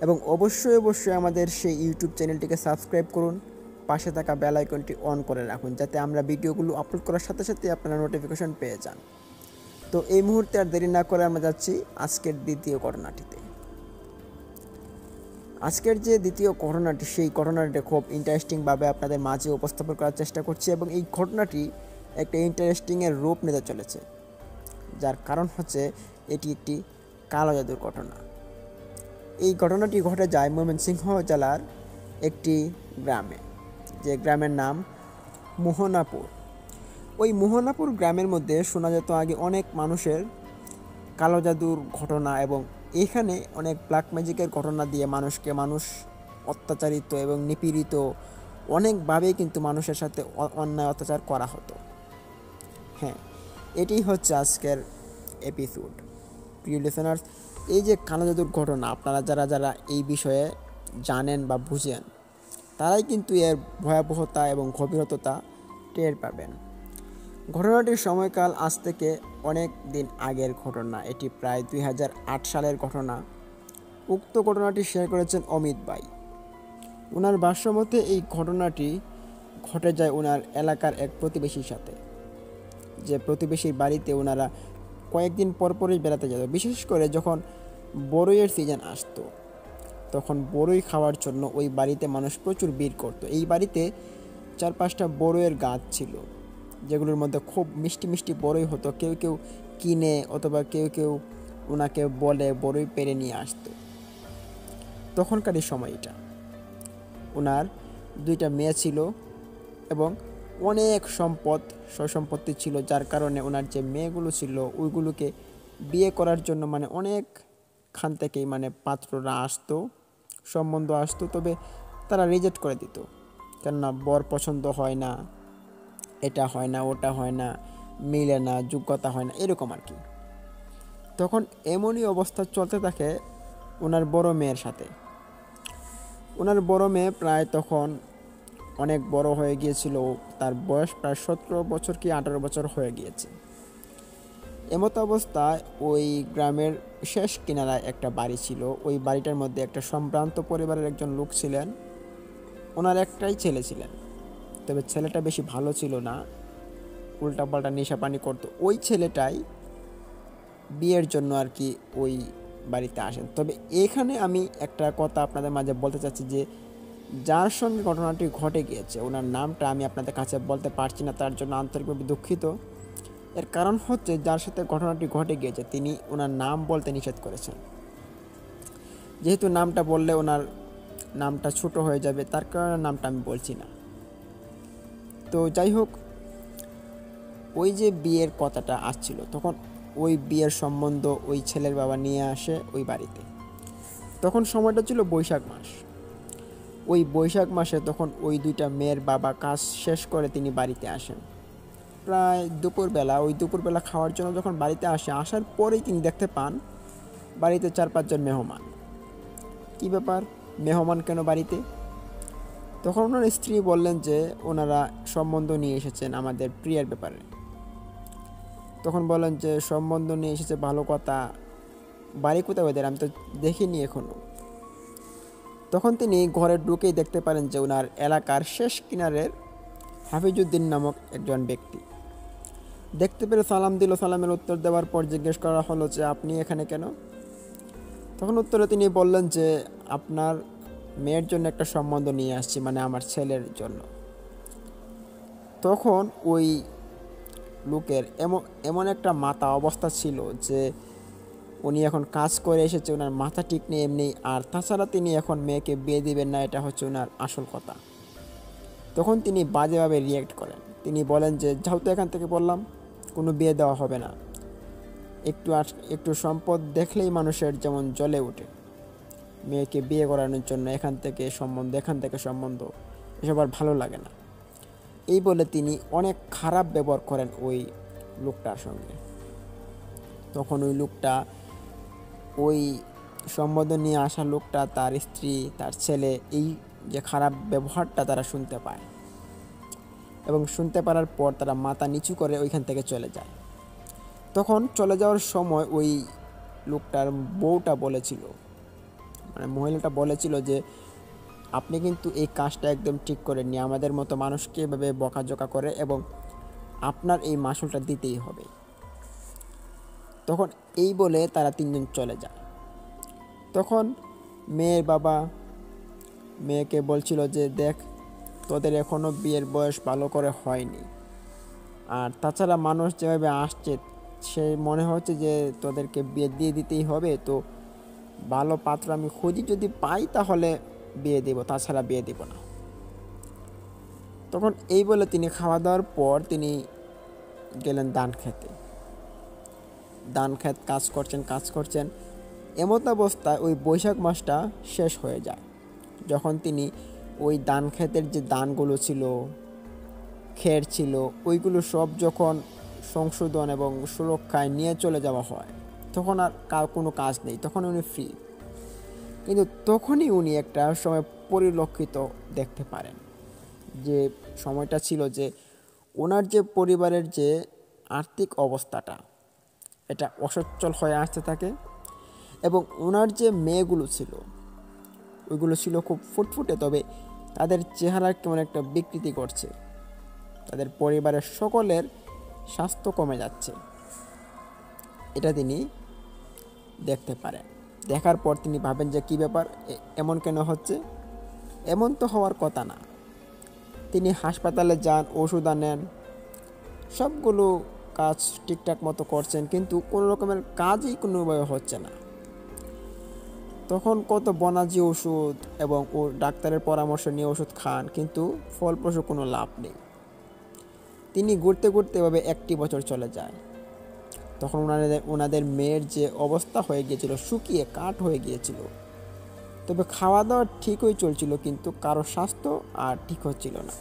এবং অবশ্যই আমাদের সেই ইউটিউব চ্যানেলটিকে সাবস্ক্রাইব করুন, পাশে থাকা বেল আইকনটি অন করে রাখুন, যাতে আমরা ভিডিওগুলো আপলোড করার সাথে সাথে আপনারা নোটিফিকেশন পেয়ে যান। তো এই মুহূর্তে আর দেরি না করে আমরা যাচ্ছি আজকের দ্বিতীয় ঘটনাটিতে। আজকের যে দ্বিতীয় ঘটনাটি, সেই ঘটনাটি খুব ইন্টারেস্টিংভাবে আপনাদের মাঝে উপস্থাপন করার চেষ্টা করছি, এবং এই ঘটনাটি একটা ইন্টারেস্টিংয়ের রূপ নিতে চলেছে, যার কারণ হচ্ছে এটি একটি কালো জাদুর ঘটনা। এই ঘটনাটি ঘটে যায় ময়মনসিংহ জেলার একটি গ্রামে, যে গ্রামের নাম মোহনাপুর। ওই মোহনাপুর গ্রামের মধ্যে শোনা যেত আগে অনেক মানুষের কালো জাদুর ঘটনা, এবং এখানে অনেক ব্ল্যাক ম্যাজিকের ঘটনা দিয়ে মানুষ অত্যাচারিত এবং নিপীড়িত অনেকভাবেই কিন্তু মানুষের সাথে অন্যায় অত্যাচার করা হতো। হ্যাঁ, এটি হচ্ছে আজকের এপিসোড। প্রিয় লিসেনার্স, এই যে কালো জাদুর ঘটনা, আপনারা যারা এই বিষয়ে জানেন বা বুঝেন তারাই কিন্তু এর ভয়াবহতা এবং গভীরতা টের পাবেন। ঘটনাটির সময়কাল আজ থেকে অনেক দিন আগের ঘটনা, এটি প্রায় 2008 সালের ঘটনা। উক্ত ঘটনাটি শেয়ার করেছেন অমিত ভাই। ওনার ভাষ্যমতে এই ঘটনাটি ঘটে যায় ওনার এলাকার এক প্রতিবেশীর সাথে, যে প্রতিবেশীর বাড়িতে ওনারা কয়েকদিন পরপরই বেড়াতে যেত। বিশেষ করে যখন বড়ইয়ের সিজন আসতো, তখন বড়ই খাওয়ার জন্য ওই বাড়িতে মানুষ প্রচুর ভিড় করতো। এই বাড়িতে 4-5টা বড়ইয়ের গাছ ছিল, যেগুলোর মধ্যে খুব মিষ্টি মিষ্টি বড়ই হতো। কেউ কেউ কিনে অথবা কেউ ওনাকে বলে বড়ই পেরে নিয়ে আসতো। তখনকারই সময়টা ওনার 2টা মেয়ে ছিল এবং অনেক সম্পত্তি ছিল, যার কারণে ওনার যে মেয়েগুলো ছিল ওইগুলোকে বিয়ে করার জন্য অনেক খান থেকেই পাত্ররা আসতো, সম্বন্ধ আসতো, তবে তারা রিজেক্ট করে দিত, কেননা বর পছন্দ হয় না, এটা হয় না, ওটা হয় না, মিলে না, যোগ্যতা হয় না, এরকম আর কি। তখন এমনই অবস্থা চলতে থাকে ওনার বড় মেয়ের সাথে। ওনার বড় মেয়ে প্রায় তখন অনেক বড় হয়ে গিয়েছিল, তার বয়স প্রায় 17 বছর কি 18 বছর হয়ে গিয়েছে। এমত অবস্থায় ওই গ্রামের শেষ কিনারায় একটা বাড়ি ছিল। ওই বাড়িটার মধ্যে একটা সম্ভ্রান্ত পরিবারের একজন লোক ছিলেন। ওনার একটাই ছেলে ছিলেন, তবে ছেলেটা বেশি ভালো ছিল না, উল্টাপাল্টা নেশাপানি করতো। ওই ছেলেটাই বিয়ের জন্য আর কি ওই বাড়িতে আসেন। তবে এখানে আমি একটা কথা আপনাদের মাঝে বলতে চাচ্ছি যে যার সঙ্গে ঘটনাটি ঘটে গিয়েছে ওনার নামটা আমি আপনাদের কাছে বলতে পারছি না, তার জন্য আন্তরিকভাবে দুঃখিত। এর কারণ হচ্ছে যার সাথে ঘটনাটি ঘটে গিয়েছে তিনি ওনার নাম বলতে নিষেধ করেছেন। যেহেতু নামটা বললে ওনার নামটা ছোট হয়ে যাবে, তার কারণে নামটা আমি বলছি না। তো যাই হোক, ওই যে বিয়ের কথাটা আসছিল, তখন ওই বিয়ের সম্বন্ধ ওই ছেলের বাবা নিয়ে আসে ওই বাড়িতে। তখন সময়টা ছিল বৈশাখ মাস। ওই বৈশাখ মাসে তখন ওই দুইটা মেয়ের বাবা কাজ শেষ করে তিনি বাড়িতে আসেন প্রায় দুপুরবেলা। ওই দুপুরবেলা খাওয়ার জন্য যখন বাড়িতে আসার পরেই তিনি দেখতে পান বাড়িতে 4-5 জন মেহমান। কি ব্যাপার, মেহমান কেন বাড়িতে? তখন ওনার স্ত্রী বললেন যে ওনারা সম্বন্ধ নিয়ে এসেছেন আমাদের প্রিয়ার ব্যাপারে। তখন বলেন যে সম্বন্ধ নিয়ে এসেছে, ভালো কথা, বাড়ি কোথায় ওদের, আমি তো দেখিনি এখনো। তখন তিনি ঘরে ঢুকেই দেখতে পারেন যে ওনার এলাকার শেষ কিনারের হাফিজউদ্দিন নামক একজন ব্যক্তি। দেখতে পেরে সালাম দিল। সালামের উত্তর দেওয়ার পর জিজ্ঞেস করা হলো যে আপনি এখানে কেন? তখন উত্তরে তিনি বললেন যে আপনার মেয়ের জন্য একটা সম্বন্ধ নিয়ে আসছি, মানে আমার ছেলের জন্য। তখন ওই লোকের এমন একটা মাথা অবস্থা ছিল যে উনি এখন কাজ করে এসেছে, ওনার মাথা ঠিক নেই এমনি, আর তাছাড়া তিনি এখন মেয়েকে বিয়ে দিবেন না, এটা হচ্ছে ওনার আসল কথা। তখন তিনি বাজেভাবে রিয়্যাক্ট করেন। তিনি বলেন যে যাও তো এখান থেকে, বললাম কোনো বিয়ে দেওয়া হবে না। একটু সম্পদ দেখলেই মানুষের যেমন জ্বলে ওঠে, মেয়েকে বিয়ে করানোর জন্য এখান থেকে সম্বন্ধ, এসব আর ভালো লাগে না। এই বলে তিনি অনেক খারাপ ব্যবহার করেন ওই লোকটার সঙ্গে। তখন ওই লোকটা, ওই সম্বোধন নিয়ে আসা লোকটা, তার স্ত্রী, তার ছেলে, এই যে খারাপ ব্যবহারটা তারা শুনতে পায়, এবং শুনতে পারার পর তারা মাথা নিচু করে ওইখান থেকে চলে যায়। তখন চলে যাওয়ার সময় ওই লোকটার বউটা বলেছিল, মানে মহিলাটা বলেছিল যে আপনি কিন্তু এই কাজটা একদম ঠিক করেননি, আমাদের মতো মানুষকে এভাবে বকাঝকা করে, এবং আপনার এই মাসুলটা দিতেই হবে। তখন এই বলে তারা 3 জন চলে যায়। তখন মেয়ের বাবা মেয়েকে বলছিল যে দেখ, তোদের এখনও বিয়ের বয়স ভালো করে হয়নি, আর তাছাড়া মানুষ যেভাবে আসছে সে মনে হচ্ছে যে তোদেরকে বিয়ে দিয়ে দিতেই হবে। তো ভালো পাত্র আমি খুঁজি, যদি পাই তাহলে বিয়ে দেব, তাছাড়া বিয়ে দেব না। তখন এই বলে তিনি খাওয়া দাওয়ার পর তিনি গেলেন ধান ক্ষেত কাজ করছেন। এমত অবস্থায় ওই বৈশাখ মাসটা শেষ হয়ে যায়। যখন তিনি ওই ধান ক্ষেতের যে ধানগুলো ছিল, খের ছিল, ওইগুলো সব যখন সংশোধন এবং সুরক্ষায় নিয়ে চলে যাওয়া হয়, তখন আর কোনো কাজ নেই, তখন উনি ফ্রি। কিন্তু তখনই উনি একটা সময় পরিলক্ষিত দেখতে পারেন, যে সময়টা ছিল যে ওনার যে পরিবারের যে আর্থিক অবস্থাটা এটা অসচ্ছল হয়ে আসতে থাকে, এবং ওনার যে মেয়েগুলো ছিল ওইগুলো ছিল খুব ফুটফুটে, তবে তাদের চেহারা কেমন একটা বিকৃতি করছে, তাদের পরিবারের সকলের স্বাস্থ্য কমে যাচ্ছে, এটা তিনি দেখতে পারেন। দেখার পর তিনি ভাবেন যে কী ব্যাপার, এমন কেন হচ্ছে, এমন তো হওয়ার কথা না। তিনি হাসপাতালে যান, ওষুধ আনেন, সবগুলো কাজ ঠিকঠাক মতো করছেন, কিন্তু কোনো রকমের কাজই কোনোভাবে হচ্ছে না। তখন কত বনাজি ওষুধ এবং ডাক্তারের পরামর্শ নিয়ে ওষুধ খান, কিন্তু ফলপ্রসূ কোনো লাভ নেই। তিনি ঘুরতে এভাবে 1টি বছর চলে যায়। তখন ওনাদের মেয়ের যে অবস্থা হয়ে গিয়েছিল, শুকিয়ে কাঠ হয়ে গিয়েছিল, তবে খাওয়া দাওয়া ঠিকই চলছিল, কিন্তু কারো স্বাস্থ্য আর ঠিক হচ্ছিল না।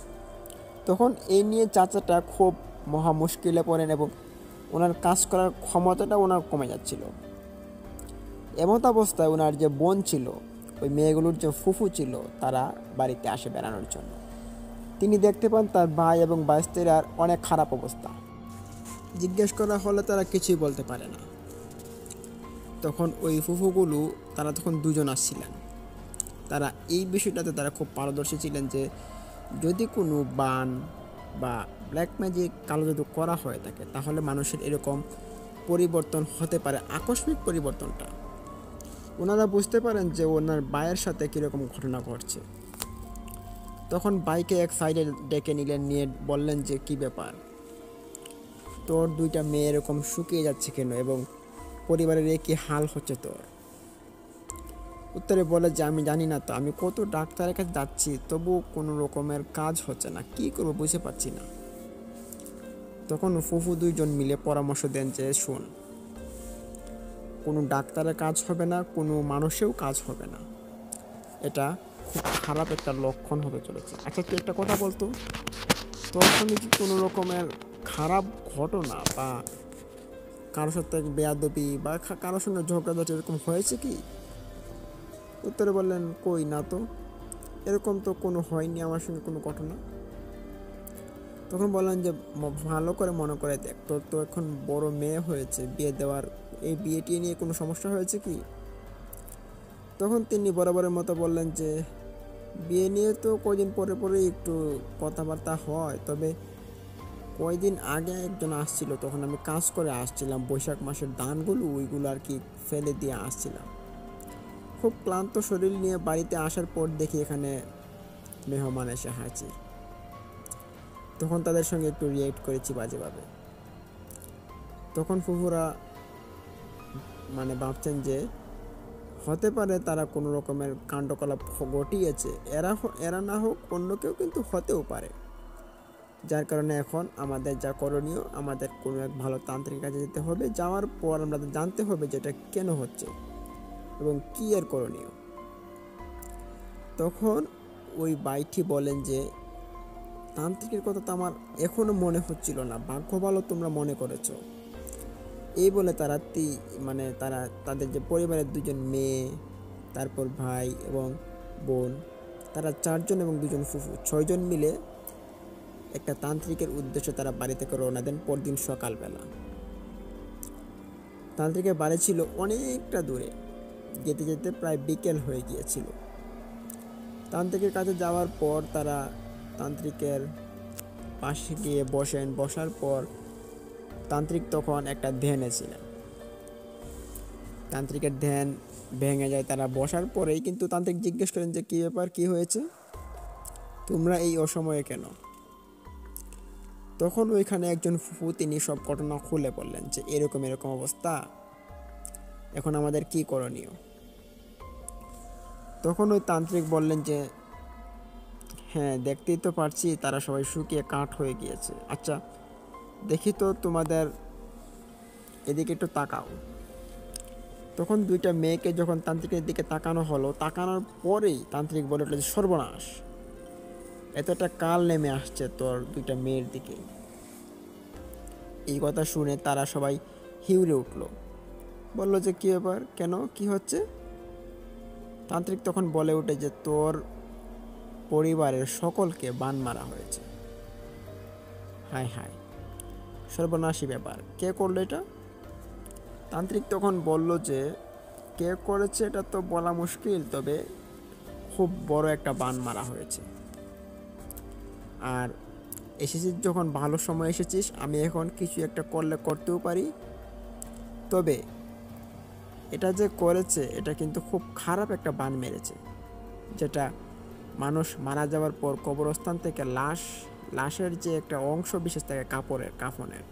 তখন এই নিয়ে চাচাটা খুব মহা মুশকিলে পড়েন, এবং ওনার কাজ করার ক্ষমতাটা ওনার কমে যাচ্ছিল। এমত অবস্থায় ওনার যে বোন ছিল, ওই মেয়েগুলোর যে ফুফু ছিল, তারা বাড়িতে আসে বেড়ানোর জন্য। তিনি দেখতে পান তার ভাই এবং ভাইস্তিরার অনেক খারাপ অবস্থা। জিজ্ঞেস করা হলে তারা কিছুই বলতে পারে না। তখন ওই ফুফুগুলো, তারা তখন দুজন আসছিলেন। তারা এই বিষয়টাতে তারা খুব পারদর্শী ছিলেন যে যদি কোনো বান বা ব্ল্যাক ম্যাজিক, কালো জাদু করা হয়ে থাকে, তাহলে মানুষের এরকম পরিবর্তন হতে পারে, আকস্মিক পরিবর্তনটা। ওনারা বুঝতে পারেন যে ওনার ভাইয়ের সাথে কীরকম ঘটনা ঘটছে। তখন ভাইকে এক সাইডে ডেকে নিলেন, নিয়ে বললেন যে কি ব্যাপার, তোর দুইটা মেয়ে এরকম শুকিয়ে যাচ্ছে কেন, এবং পরিবারের কি হাল হচ্ছে তোর? উত্তরে বলে যে আমি জানি না তো, আমি কত ডাক্তারের কাছে যাচ্ছি, তবু কোনো রকমের কাজ হচ্ছে না, কি করবো বুঝতে পারছি না। তখন ফুফু দুইজন মিলে পরামর্শ দেন যে শোন, কোনো ডাক্তারের কাজ হবে না, কোনো মানুষেও কাজ হবে না, এটা খুব খারাপ একটা লক্ষণ হতে চলেছে। আচ্ছা তুই একটা কথা বলতো, তোর সঙ্গে কি কোনো রকমের খারাপ ঘটনা বা কারোর সাথে বেয়াদবি বা কারোর সঙ্গে ঝগড়াঝাটি এরকম হয়েছে কি? উত্তরে বললেন কই না তো, এরকম তো কোনো হয়নি আমার সঙ্গে কোনো ঘটনা। তখন বললেন যে ভালো করে মনে করে দেখ, তোর তো এখন বড় মেয়ে হয়েছে, বিয়ে দেওয়ার, এই বিয়েটি নিয়ে কোনো সমস্যা হয়েছে কি? তখন তিনি বরাবরের মতো বললেন যে বিয়ে নিয়ে তো কয়দিন পরে পরে একটু কথাবার্তা হয়, তবে কয়দিন আগে একজন আসছিল, তখন আমি কাজ করে আসছিলাম, বৈশাখ মাসের ধানগুলো ওইগুলো আর কি ফেলে দিয়ে আসছিলাম। খুব ক্লান্ত শরীর নিয়ে বাড়িতে আসার পর দেখি এখানে মেহমান এসে হাজির। তখন তাদের সঙ্গে একটু রিয়েক্ট করেছি বাজেভাবে। তখন ফুফুরা মানে ভাবছেন যে হতে পারে তারা কোনো রকমের কাণ্ডকলাপ ঘটিয়েছে, এরা না হোক অন্য কেউ কিন্তু হতেও পারে। যার কারণে এখন আমাদের যা করণীয়, আমাদের কোনো এক ভালো তান্ত্রিক কাছে যেতে হবে, যাওয়ার পর আমাদের জানতে হবে যেটা কেন হচ্ছে এবং কী এর করণীয়। তখন ওই বাইটি বলেন যে তান্ত্রিকের কথা তো আমার এখনো মনে হচ্ছিল না, ভাগ্য ভালো তোমরা মনে করেছো। এই বলে তারা তারা তাদের যে পরিবারের দুজন মেয়ে, তারপর ভাই এবং বোন, তারা 4 জন এবং 2 জন ফুফু, 6 জন মিলে একটা তান্ত্রিকের উদ্দেশ্যে তারা বাড়ি থেকে রওনা দেন পরদিন সকালবেলা। তান্ত্রিকের বাড়ি ছিল অনেকটা দূরে, যেতে যেতে প্রায় বিকেল হয়ে গিয়েছিল। তান্ত্রিকের কাছে যাওয়ার পর তারা তান্ত্রিকের পাশে গিয়ে বসেন। বসার পর তান্ত্রিক তখন একটা ধ্যানে ছিলেন। তান্ত্রিকের ধ্যান ভেঙে যায় তারা বসার পরেই, কিন্তু তান্ত্রিক জিজ্ঞেস করেন যে কী ব্যাপার, কী হয়েছে, তোমরা এই অসময়ে কেন? তখন ওইখানে একজন ফুফু, তিনি সব ঘটনা খুলে বললেন যে এরকম এরকম অবস্থা, এখন আমাদের কি করণীয়। তখন ওই তান্ত্রিক বললেন যে হ্যাঁ, দেখতেই তো পারছি তারা সবাই শুকিয়ে কাঠ হয়ে গিয়েছে। আচ্ছা দেখি তো তোমাদের এদিকে একটু তাকাও। তখন 2টা মেয়েকে যখন তান্ত্রিকের দিকে তাকানো হলো, তাকানোর পরেই তান্ত্রিক বলে উঠল যে সর্বনাশ, এতটা কাল নেমে আসছে তোর 2টা মেয়ের দিকে। এই কথা শুনে তারা সবাই হিউড়ে উঠল, বলল যে কী ব্যাপার, কেন, কি হচ্ছে? তান্ত্রিক তখন বলে ওঠে যে তোর পরিবারের সকলকে বান মারা হয়েছে। হায় হায়, সর্বনাশী ব্যাপার, কে করলো এটা? তান্ত্রিক তখন বলল যে কে করেছে এটা তো বলা মুশকিল, তবে খুব বড় একটা বান মারা হয়েছে। আর এসেছিস যখন ভালো সময় এসেছিস, আমি এখন কিছু একটা করলে করতেও পারি, তবে এটা যে করেছে এটা কিন্তু খুব খারাপ একটা বান মেরেছে, যেটা মানুষ মারা যাওয়ার পর কবরস্থান থেকে লাশের যে একটা অংশ বিশেষ থাকে কাফনের,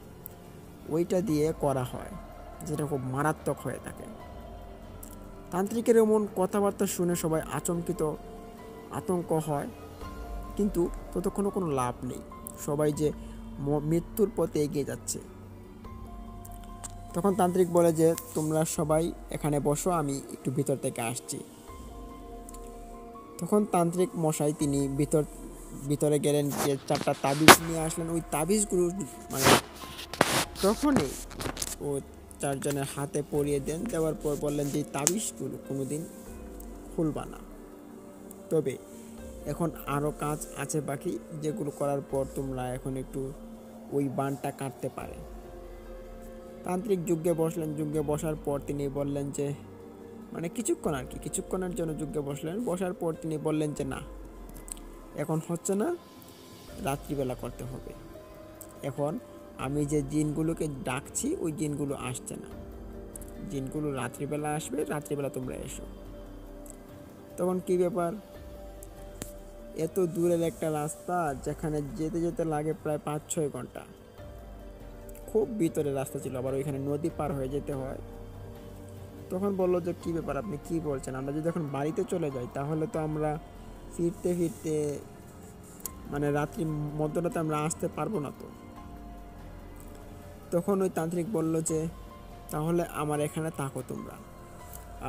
ওইটা দিয়ে করা হয়, যেটা খুব মারাত্মক হয়ে থাকে। তান্ত্রিকের এমন কথাবার্তা শুনে সবাই আতঙ্ক হয়, কিন্তু ততক্ষণও কোনো লাভ নেই, সবাই যে মৃত্যুর পথে এগিয়ে যাচ্ছে। তখন তান্ত্রিক বলে যে তোমরা সবাই এখানে বসো, আমি একটু ভিতর থেকে আসছি। তখন তান্ত্রিক মশাই তিনি ভিতরে গেলেন, যে 4টা তাবিজ নিয়ে আসলেন। ওই তাবিজগুলো তখনই ও চারজনের হাতে পরিয়ে দেন। দেওয়ার পর বললেন যে তাবিজগুলো কোনোদিন খুলবা না, তবে এখন আরও কাজ আছে বাকি, যেগুলো করার পর তোমরা এখন একটু ওই বানটা কাটতে পারে। তান্ত্রিক যজ্ঞে বসলেন। যজ্ঞে বসার পর তিনি বললেন যে মানে কিছুক্ষণ আর কি, কিছুক্ষণের জন্য যজ্ঞে বসলেন। বসার পর তিনি বললেন যে না, এখন হচ্ছে না, রাত্রিবেলা করতে হবে। এখন আমি যে জিনগুলোকে ডাকছি ওই জিনগুলো আসছে না, জিনগুলো রাত্রিবেলা আসবে, রাত্রিবেলা তোমরা এসো। তখন কি ব্যাপার, এত দূরের একটা রাস্তা যেখানে যেতে যেতে লাগে প্রায় 5-6 ঘন্টা, খুব ভিতরে রাস্তা ছিল, আবার ওইখানে নদী পার হয়ে যেতে হয়। তখন বললো যে কী ব্যাপার, আপনি কি বলছেন, আমরা যদি এখন বাড়িতে চলে যাই তাহলে তো আমরা ফিরতে ফিরতে মানে রাত্রি মধ্যরাতে আমরা আসতে পারবো না। তো তখন ওই তান্ত্রিক বলল যে তাহলে আমার এখানে থাকো তোমরা,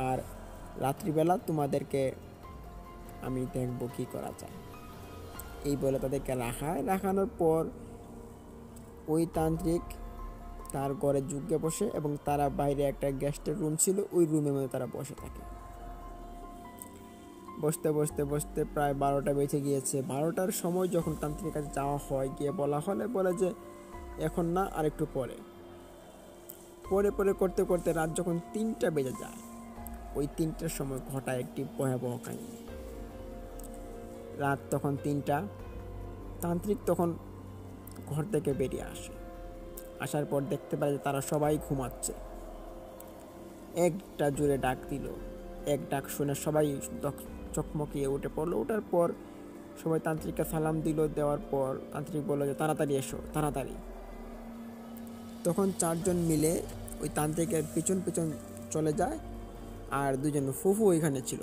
আর রাত্রিবেলা তোমাদেরকে আমি দেখবো কি করা যায়। এই বলে তাদেরকে রাখানোর পর ওই তান্ত্রিক তার ঘরে যজ্ঞে বসে, এবং তারা বাইরে একটা গেস্টের রুম ছিল, ওই রুমের মধ্যে তারা বসে থাকে। বসতে বসতে বসতে প্রায় 12টা বেজে গিয়েছে। 12টার সময় যখন তান্ত্রিকের কাছে যাওয়া হয়, গিয়ে বলা হলে বলে যে এখন না, আর একটু পরে। পরে পরে করতে করতে রাত যখন 3টা বেজে যায়, ওই 3টার সময় ঘটায় একটি ভয়াবহ কাহিনী। রাত তখন 3টা, তান্ত্রিক তখন ঘর থেকে বেরিয়ে আসে। আসার পর দেখতে পায় যে তারা সবাই ঘুমাচ্ছে। একটা জোরে ডাক দিল, এক ডাক শুনে সবাই চকমকিয়ে উঠে পড়লো। ওঠার পর সবাই তান্ত্রিককে সালাম দিল। দেওয়ার পর তান্ত্রিক বলল যে তাড়াতাড়ি এসো, তাড়াতাড়ি। তখন 4জন মিলে ওই তান্ত্রিকের পিছন পিছন চলে যায়, আর 2জন ফুফু ওইখানে ছিল।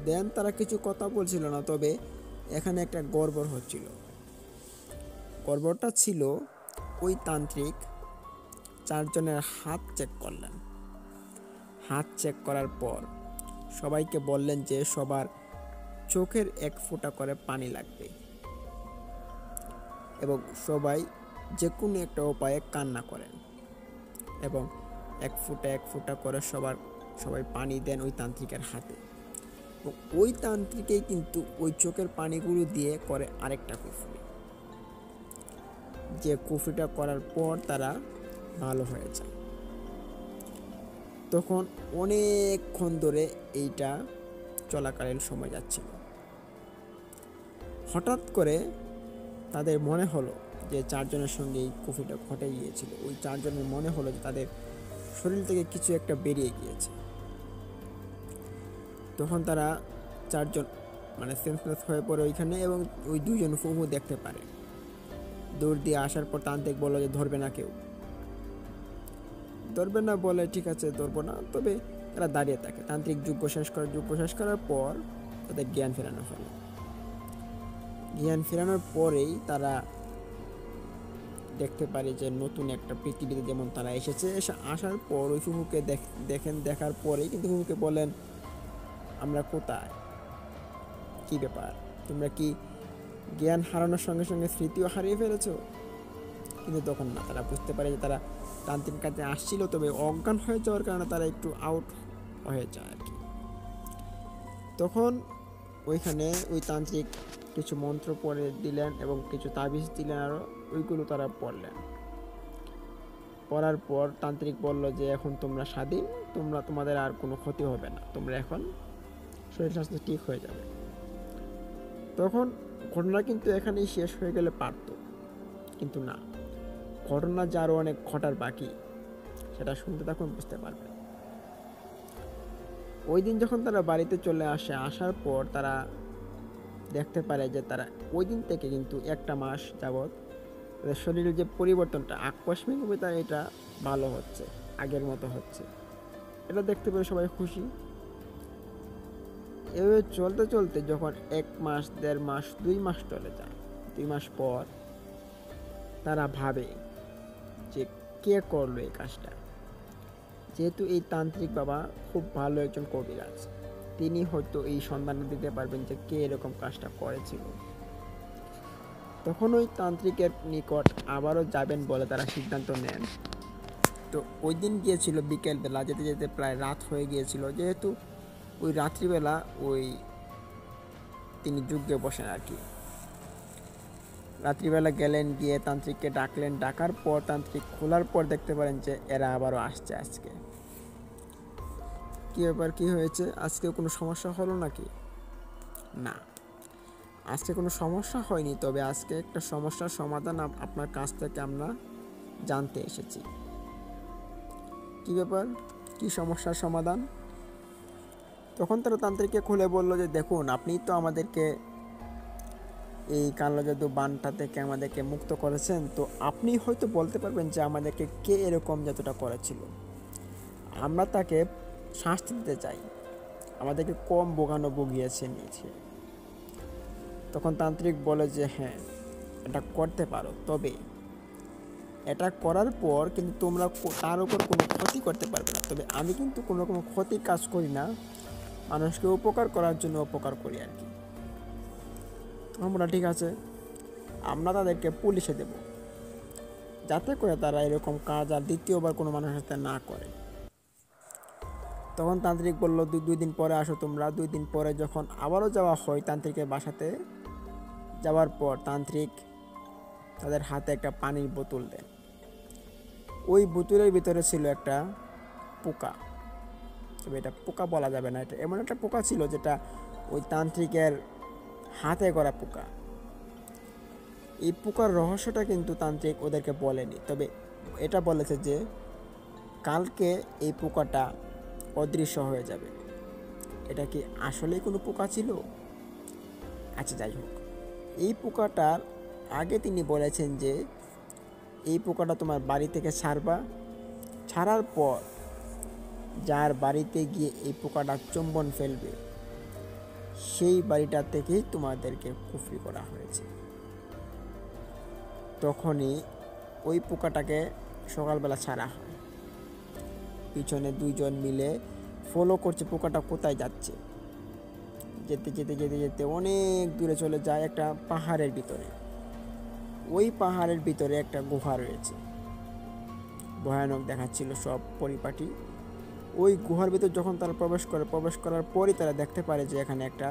দেন তারা কিছু কথা বলছিল না, তবে এখানে একটা গড়বড় হচ্ছিল। গড়বড়টা ছিল ওই তান্ত্রিক 4জনের হাত চেক করলেন। হাত চেক করার পর সবাইকে বললেন যে সবার চোখের 1 ফোঁটা করে পানি লাগবে, এবং সবাই যে কোনো একটা উপায়ে কান্না করেন, এবং 1 ফোঁটা করে সবাই পানি দেন ওই তান্ত্রিকের হাতে। ওই তান্ত্রিকেই কিন্তু ওই চোখের পানিগুলো দিয়ে করে আরেকটা কুফরি, যে কুফরিটা করার পর তারা ভালো হয়ে যায়। তখন অনেকক্ষণ ধরে এইটা চলাকালীন সময় যাচ্ছিল। হঠাৎ করে তাদের মনে হলো যে 4জনের সঙ্গে এই কুফরিটা ঘটে গিয়েছিল। ওই 4জনের মনে হলো যে তাদের শরীর থেকে কিছু একটা বেরিয়ে গিয়েছে। তখন তারা 4জন মানে সেন্সলেস হয়ে পড়ে ওইখানে, এবং ওই 2জন ফুফু দেখতে পারে। দৌড় দিয়ে আসার পর তান্ত্রিক বলল যে ধরবে না, কেউ ধরবে না। বলে ঠিক আছে, ধরবো না। তবে তারা দাঁড়িয়ে থাকে। তান্ত্রিক যজ্ঞ শেষ করার পর তাদের জ্ঞান ফেরানো হলো। জ্ঞান ফেরানোর পরেই তারা দেখতে পারে যে নতুন একটা পৃথিবীতে যেমন তারা আসার পর ওই ফুফুকে দেখার পরেই কিন্তু ফুফুকে বলেন আমরা কোথায়, কি ব্যাপার, তোমরা কি জ্ঞান হারানোর সঙ্গে সঙ্গে স্মৃতিও হারিয়ে ফেলেছো? কিন্তু তখন না, তারা বুঝতে পারে যে তারা তান্ত্রিক কাছে আসছিল, তবে অজ্ঞান হয়ে যাওয়ার কারণে তারা একটু আউট হয়ে যায় আর কি। তখন ওইখানে ওই তান্ত্রিক কিছু মন্ত্র পড়ে দিলেন এবং কিছু তাবিজ দিলেন, আরও ওইগুলো তারা পড়লেন। পড়ার পর তান্ত্রিক বলল যে এখন তোমরা স্বাধীন, তোমাদের আর কোনো ক্ষতি হবে না, তোমরা এখন শরীর স্বাস্থ্য ঠিক হয়ে যাবে। তখন ঘটনা কিন্তু এখানেই শেষ হয়ে গেলে পারত, কিন্তু না, ঘটনা যে আরও অনেক ঘটার বাকি, সেটা শুনতে তখন বুঝতে পারবে। ওই দিন যখন তারা বাড়িতে চলে আসার পর তারা দেখতে পারে যে তারা ওই দিন থেকে কিন্তু 1টা মাস যাবৎ তাদের শরীরের যে পরিবর্তনটা আকস্মিকভাবে তার এটা ভালো হচ্ছে, আগের মতো হচ্ছে। এটা দেখতে পেয়ে সবাই খুশি। এভাবে চলতে চলতে যখন 1 মাস, 1.5 মাস, 2 মাস চলে যায়, 2 মাস পর তারা ভাবে যে কে করলো এই কাজটা। যেহেতু এই তান্ত্রিক বাবা খুব ভালো একজন কবিরাজ, তিনি হয়তো এই সন্ধান দিতে পারবেন যে কে এরকম কাজটা করেছিল। তখন ওই তান্ত্রিকের নিকট আবারও যাবেন বলে তারা সিদ্ধান্ত নেন। তো ওই দিন গিয়েছিল বিকেলবেলা, যেতে যেতে প্রায় রাত হয়ে গিয়েছিল, যেহেতু ওই রাত্রিবেলা তিনি যজ্ঞে বসেন আর কি। রাত্রিবেলা গেলেন, গিয়ে তান্ত্রিককে ডাকলেন। ডাকার পর তান্ত্রিক খোলার পর দেখতে পারেন যে এরা আবারও আসছে আজকে। কী ব্যাপার, কী হয়েছে? আজকে কোনো সমস্যা হলো নাকি? না, আজকে কোনো সমস্যা হয়নি, তবে আজকে একটা সমস্যার সমাধান আপনার কাছ থেকে আমরা জানতে এসেছি। কী ব্যাপার, কী সমস্যার সমাধান? তখন তারা তান্ত্রিককে খুলে বলল যে দেখুন, আপনি তো আমাদেরকে এই কালো জাদু বানটা থেকে আমাদেরকে মুক্ত করেছেন, তো আপনি হয়তো বলতে পারবেন যে আমাদেরকে কে এরকম জাদুটা করেছিল। আমরা তাকে শাস্তি দিতে চাই, আমাদেরকে কম ভুগিয়েছে নিয়েছে। তখন তান্ত্রিক বলে যে হ্যাঁ, এটা করতে পারো, তবে এটা করার পর কিন্তু তোমরা তার উপর কোনো ক্ষতি করতে পারবে না। তবে আমি কিন্তু কোনো রকম ক্ষতির কাজ করি না, মানুষকে উপকার করার জন্য উপকার করি আর কি। আমরা ঠিক আছে, আমরা তাদেরকে পুলিশে দেব, যাতে করে তারা এরকম কাজ আর দ্বিতীয়বার কোনো মানুষের সাথে না করে। তখন তান্ত্রিক বলল 2 দিন পরে আসো তোমরা। 2 দিন পরে যখন আবারও যাওয়া হয় তান্ত্রিকের বাসাতে, যাওয়ার পর তান্ত্রিক তাদের হাতে একটা পানির বোতল দেন। ওই বোতলের ভিতরে ছিল একটা পোকা, তবে এটা পোকা বলা যাবে না, এটা এমন একটা পোকা ছিল যেটা ওই তান্ত্রিকের হাতে করা পোকা। এই পোকার রহস্যটা কিন্তু তান্ত্রিক ওদেরকে বলেনি, তবে এটা বলেছে যে কালকে এই পোকাটা অদৃশ্য হয়ে যাবে। এটা কি আসলেই কোনো পোকা ছিল? আচ্ছা, যাই হোক, এই পোকাটার আগে তিনি বলেছেন যে এই পোকাটা তোমার বাড়ি থেকে ছাড়ার পর যার বাড়িতে গিয়ে এই পোকাটা চুম্বন ফেলবে সেই বাড়িটা থেকেই তোমাদেরকে কুফরি করা হয়েছে। তখনই ওই পোকাটাকে সকালবেলা ছাড়া হয়। পিছনে 2 জন মিলে ফলো করছে পোকাটা কোথায় যাচ্ছে। যেতে যেতে যেতে যেতে অনেক দূরে চলে যায় একটা পাহাড়ের ভিতরে। ওই পাহাড়ের ভিতরে একটা গুহা রয়েছে, ভয়ানক দেখাচ্ছিল সব পরিপাটি। ওই গুহার ভিতর যখন তারা প্রবেশ করার পরই তারা দেখতে পারে যে এখানে একটা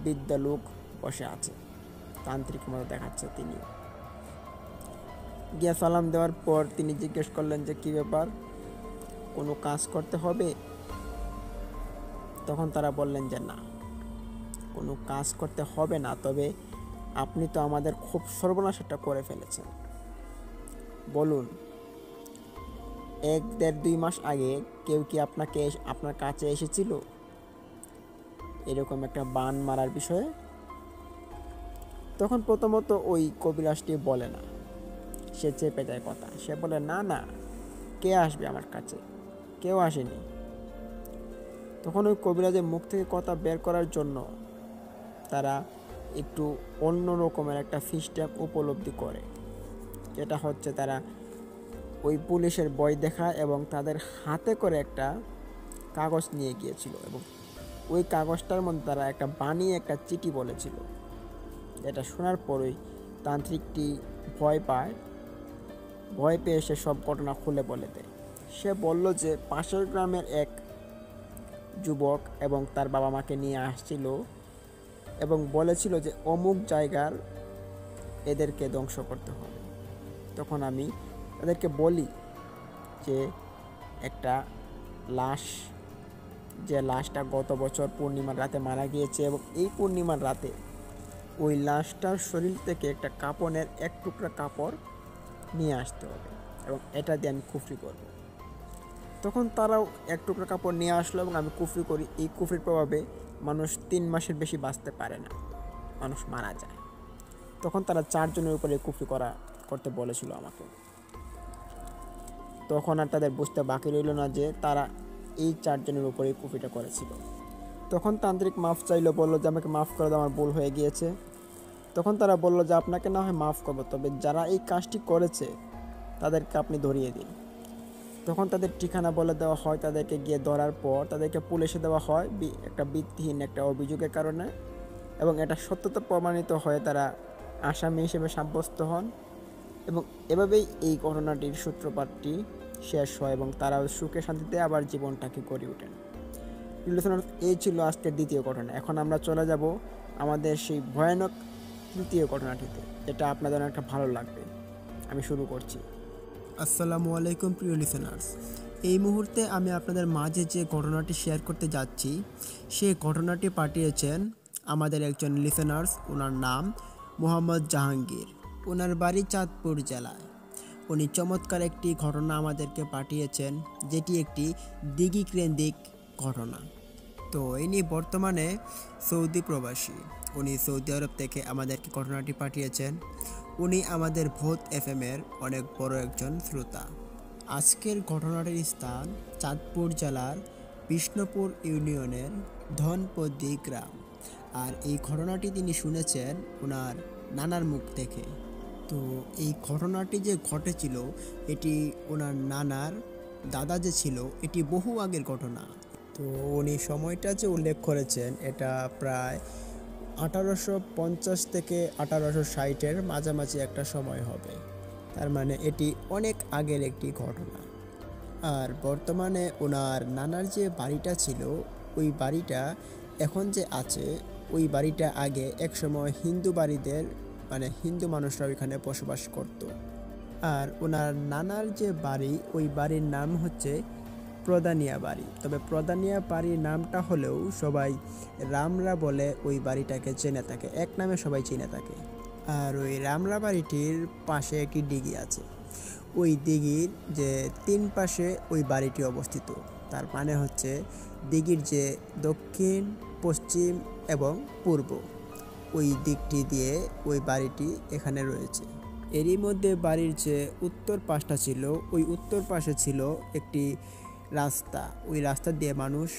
বৃদ্ধ লোক বসে আছে, তান্ত্রিক মতো দেখাচ্ছে। তিনি গিয়া সালাম দেওয়ার পর তিনি জিজ্ঞেস করলেন যে কী ব্যাপার, কোনো কাজ করতে হবে? তখন তারা বললেন যে না, কোনো কাজ করতে হবে না, তবে আপনি তো আমাদের খুব সর্বনাশ একটা করে ফেলেছেন। বলুন, 1, 1.5, 2 মাস আগে কেউ কি আপনার কাছে এসেছিল এরকম একটা বান মারার বিষয়ে? তখন প্রথমত ওই কবিরাজটি বলে না, সে চেপে যায় কথা। সে বলে না না, কে আসবে আমার কাছে, কেউ আসেনি। তখন ওই কবিরাজের মুখ থেকে কথা বের করার জন্য তারা একটু অন্য রকমের একটা সিস্টেম উপলব্ধি করে, যেটা হচ্ছে তারা ওই পুলিশের বই দেখায় এবং তাদের হাতে করে একটা কাগজ নিয়ে গিয়েছিল, এবং ওই কাগজটার মধ্যে তারা একটা বানিয়ে একটা চিঠি বলেছিল। এটা শোনার পরই তান্ত্রিকটি ভয় পেয়ে সে সব ঘটনা খুলে বলে দেয়। সে বলল যে পাশের গ্রামের এক যুবক এবং তার বাবা মাকে নিয়ে আসছিল এবং বলেছিল যে অমুক জায়গার এদেরকে ধ্বংস করতে হবে। তখন আমি তাদেরকে বলি যে একটা লাশ, যে লাশটা গত বছর পূর্ণিমার রাতে মারা গিয়েছে, এবং এই পূর্ণিমার রাতে ওই লাশটার শরীর থেকে একটা কাপড়ের 1 টুকরা কাপড় নিয়ে আসতে হবে এবং এটা দিয়ে আমি কুফরি করব। তখন তারাও 1 টুকরা কাপড় নিয়ে আসলো এবং আমি কুফরি করি। এই কুফরির প্রভাবে মানুষ 3 মাসের বেশি বাঁচতে পারে না, মানুষ মারা যায়। তখন তারা 4 জনের উপরে কুফরি করতে বলেছিল আমাকে। তখন আর তাদের বুঝতে বাকি রইল না যে তারা এই 4 জনের উপরে কুফরিটা করেছিল। তখন তান্ত্রিক মাফ চাইলো, বললো যে আমাকে মাফ করে দাও, আমার ভুল হয়ে গিয়েছে। তখন তারা বললো যে আপনাকে না হয় মাফ করবো, তবে যারা এই কাজটি করেছে তাদেরকে আপনি ধরিয়ে দিন। তখন তাদের ঠিকানা বলে দেওয়া হয়, তাদেরকে গিয়ে ধরার পর তাদেরকে পুলিশে দেওয়া হয় একটা ভিত্তিহীন একটা অভিযোগের কারণে, এবং এটা সত্যতা প্রমাণিত হয়ে তারা আসামি হিসেবে সাব্যস্ত হন। এবং এভাবেই এই ঘটনাটির সূত্রপাতটি শেষ হয় এবং তারাও সুখে শান্তিতে আবার জীবনটাকে গড়ে ওঠেন। এই ছিল আজকের দ্বিতীয় ঘটনা। এখন আমরা চলে যাব আমাদের সেই ভয়ানক তৃতীয় ঘটনাটিতে, যেটা আপনাদের অনেকটা ভালো লাগবে। আমি শুরু করছি। আসসালামু আলাইকুম প্রিয় লিসেনার্স। এই মুহূর্তে আমি আপনাদের মাঝে যে ঘটনাটি শেয়ার করতে যাচ্ছি, সেই ঘটনাটি পাঠিয়েছেন আমাদের একজন লিসেনার্স। ওনার নাম মোহাম্মদ জাহাঙ্গীর। ওনার বাড়ি চাঁদপুর জেলায়। উনি চমৎকার একটি ঘটনা আমাদেরকে পাঠিয়েছেন, যেটি একটি দিঘি কেন্দ্রিক ঘটনা। তো ইনি বর্তমানে সৌদি প্রবাসী। উনি সৌদি আরব থেকে আমাদেরকে ঘটনাটি পাঠিয়েছেন। উনি আমাদের ভোট এফএমের অনেক বড় একজন শ্রোতা। আজকের ঘটনাটির স্থান চাঁদপুর জেলার বিষ্ণুপুর ইউনিয়নের ধনপদি গ্রাম। আর এই ঘটনাটি তিনি শুনেছেন ওনার নানার মুখ থেকে। তো এই ঘটনাটি যে ঘটেছিল, এটি ওনার নানার দাদা যে ছিল, এটি বহু আগের ঘটনা। তো উনি সময়টা যে উল্লেখ করেছেন, এটা প্রায় 1850 থেকে 1860-এর মাঝামাঝি একটা সময় হবে। তার মানে এটি অনেক আগের একটি ঘটনা। আর বর্তমানে ওনার নানার যে বাড়িটা ছিল, ওই বাড়িটা এখন যে আছে, ওই বাড়িটা আগে একসময় হিন্দু বাড়িদের মানে হিন্দু মানুষরা ওইখানে বসবাস করত। আর ওনার নানার যে বাড়ি, ওই বাড়ির নাম হচ্ছে প্রদানিয়া বাড়ি। তবে প্রদানিয়া বাড়ির নামটা হলেও সবাই রামরা বলে ওই বাড়িটাকে চেনে থাকে, এক নামে সবাই চিনে থাকে। আর ওই রামরা বাড়িটির পাশে একটি দিঘি আছে। ওই দিঘির যে 3 পাশে ওই বাড়িটি অবস্থিত। তার মানে হচ্ছে দিঘির যে দক্ষিণ, পশ্চিম এবং পূর্ব, ওই দিকটি দিয়ে ওই বাড়িটি এখানে রয়েছে। এরই মধ্যে বাড়ির যে উত্তর পাশটা ছিল, ওই উত্তর পাশে ছিল একটি রাস্তা। ওই রাস্তা দিয়ে মানুষ,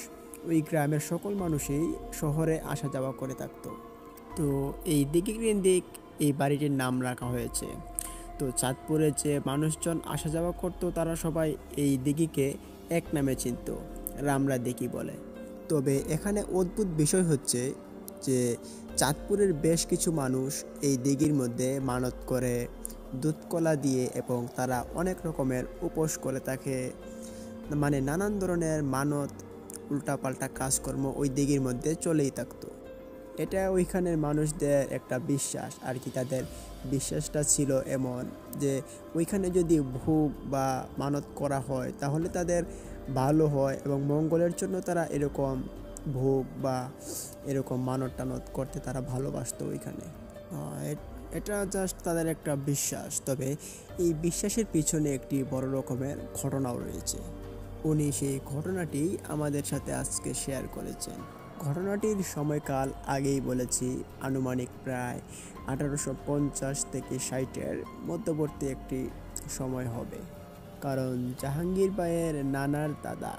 ওই গ্রামের সকল মানুষই শহরে আসা যাওয়া করে থাকত। তো এই দিঘি কেন্দ্রিক এই বাড়িটির নাম রাখা হয়েছে। তো চাঁদপুরে যে মানুষজন আসা যাওয়া করতো, তারা সবাই এই দিঘিকে এক নামে চিনত, রামরা দিঘি বলে। তবে এখানে অদ্ভুত বিষয় হচ্ছে যে চাঁদপুরের বেশ কিছু মানুষ এই দিঘির মধ্যে মানত করে, দুধকলা দিয়ে, এবং তারা অনেক রকমের উপোস করে থাকে। মানে নানান ধরনের মানত, উল্টাপাল্টা কাজকর্ম ওই দিঘির মধ্যে চলেই থাকতো। এটা ওইখানের মানুষদের একটা বিশ্বাস আর কি। তাদের বিশ্বাসটা ছিল এমন যে ওইখানে যদি ভোগ বা মানত করা হয়, তাহলে তাদের ভালো হয় এবং মঙ্গলের জন্য তারা এরকম ভোগ বা এরকম মানত টানত করতে তারা ভালোবাসতো ওইখানে। এটা জাস্ট তাদের একটা বিশ্বাস। তবে এই বিশ্বাসের পিছনে একটি বড় রকমের ঘটনাও রয়েছে। উনি সেই ঘটনাটি আমাদের সাথে আজকে শেয়ার করেছেন। ঘটনাটির সময়কাল আগেই বলেছি, আনুমানিক প্রায় 1850 থেকে 60-এর মধ্যবর্তী একটি সময় হবে। কারণ জাহাঙ্গীর ভাইয়ের নানার দাদা,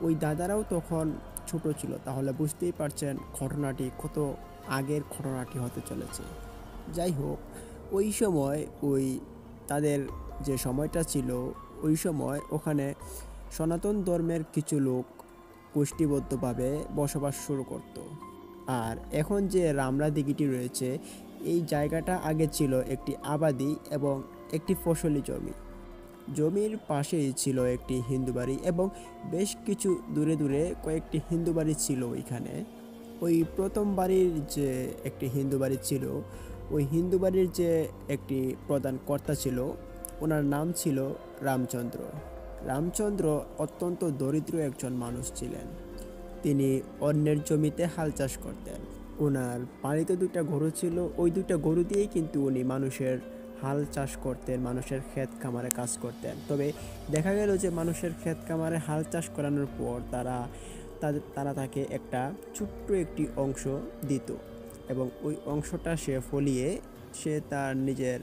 ওই দাদারাও তখন ছোট ছিল। তাহলে বুঝতেই পারছেন ঘটনাটি কত আগের ঘটনাটি হতে চলেছে। যাই হোক, ওই সময় ওই তাদের যে সময়টা ছিল, ওই সময় ওখানে সনাতন ধর্মের কিছু লোক গোষ্ঠীবদ্ধভাবে বসবাস শুরু করত। আর এখন যে রামরা দিঘিটি রয়েছে, এই জায়গাটা আগে ছিল একটি আবাদি এবং একটি ফসলি জমি। জমির পাশেই ছিল একটি হিন্দু বাড়ি এবং বেশ কিছু দূরে দূরে কয়েকটি হিন্দু বাড়ি ছিল ওইখানে। ওই প্রথম বাড়ির যে একটি হিন্দু বাড়ি ছিল, ওই হিন্দু বাড়ির যে একটি প্রধান কর্তা ছিল, ওনার নাম ছিল রামচন্দ্র। রামচন্দ্র অত্যন্ত দরিদ্র একজন মানুষ ছিলেন। তিনি অন্যের জমিতে হাল চাষ করতেন। ওনার বাড়িতে 2টা গরু ছিল। ওই 2টা গরু দিয়েই কিন্তু উনি মানুষের হাল চাষ করতেন, মানুষের ক্ষেত খামারে কাজ করতেন। তবে দেখা গেল যে মানুষের ক্ষেত খামারে হাল চাষ করানোর পর তারা তাকে একটা ছোট্ট একটি অংশ দিত এবং ওই অংশটা সে ফলিয়ে সে তার নিজের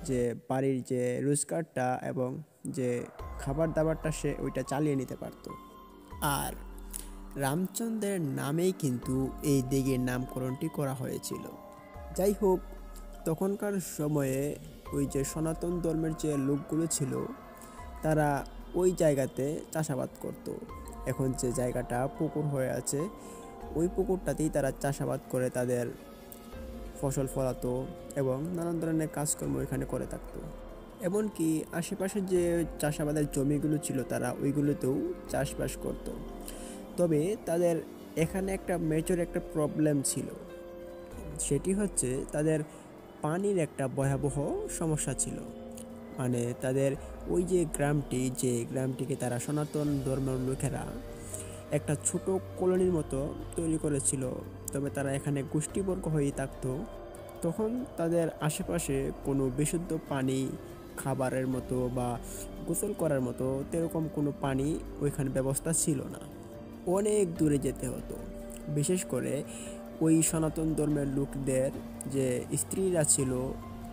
যে বাড়ির যে রোজগারটা এবং যে খাবার দাবারটা সে ওইটা চালিয়ে নিতে পারত। আর রামচন্দ্রের নামেই কিন্তু এই দিঘির নামকরণটি করা হয়েছিল। যাই হোক, তখনকার সময়ে ওই যে সনাতন ধর্মের যে লোকগুলো ছিল, তারা ওই জায়গাতে চাষাবাদ করত। এখন যে জায়গাটা পুকুর হয়ে আছে, ওই পুকুরটাতেই তারা চাষাবাদ করে তাদের ফসল ফলাতো এবং নানান ধরনের কাজকর্ম এখানে করে থাকতো। এমনকি আশেপাশে যে চাষাবাদের জমিগুলো ছিল তারা ওইগুলোতেও চাষবাস করত। তবে তাদের এখানে একটা মেজর একটা প্রবলেম ছিল, সেটি হচ্ছে তাদের পানির একটা ভয়াবহ সমস্যা ছিল। মানে তাদের ওই যে গ্রামটিকে তারা সনাতন ধর্মের লোকেরা একটা ছোট কলোনির মতো তৈরি করেছিল। তবে তারা এখানে গোষ্ঠীবর্গ হয়েই থাকতো। তখন তাদের আশেপাশে কোনো বিশুদ্ধ পানি খাবারের মতো বা গোসল করার মতো তেরকম কোনো পানি ওইখানে ব্যবস্থা ছিল না, অনেক দূরে যেতে হতো। বিশেষ করে ওই সনাতন ধর্মের লোকদের যে স্ত্রীরা ছিল,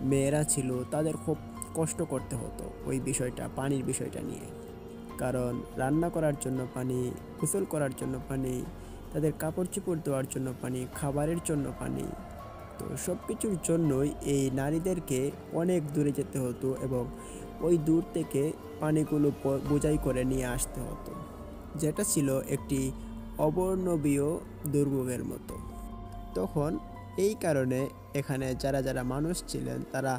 মেয়েরা ছিল, তাদের খুব কষ্ট করতে হতো ওই বিষয়টা, পানির বিষয়টা নিয়ে। কারণ রান্না করার জন্য পানি, গোসল করার জন্য পানি, তাদের কাপড় চোপড় ধোয়ার জন্য পানি, খাবারের জন্য পানি, তো সব কিছুর জন্যই এই নারীদেরকে অনেক দূরে যেতে হতো এবং ওই দূর থেকে পানিগুলো বোঝাই করে নিয়ে আসতে হতো, যেটা ছিল একটি অবর্ণনীয় দুর্ভোগের মতো। তখন এই কারণে এখানে যারা যারা মানুষ ছিলেন তারা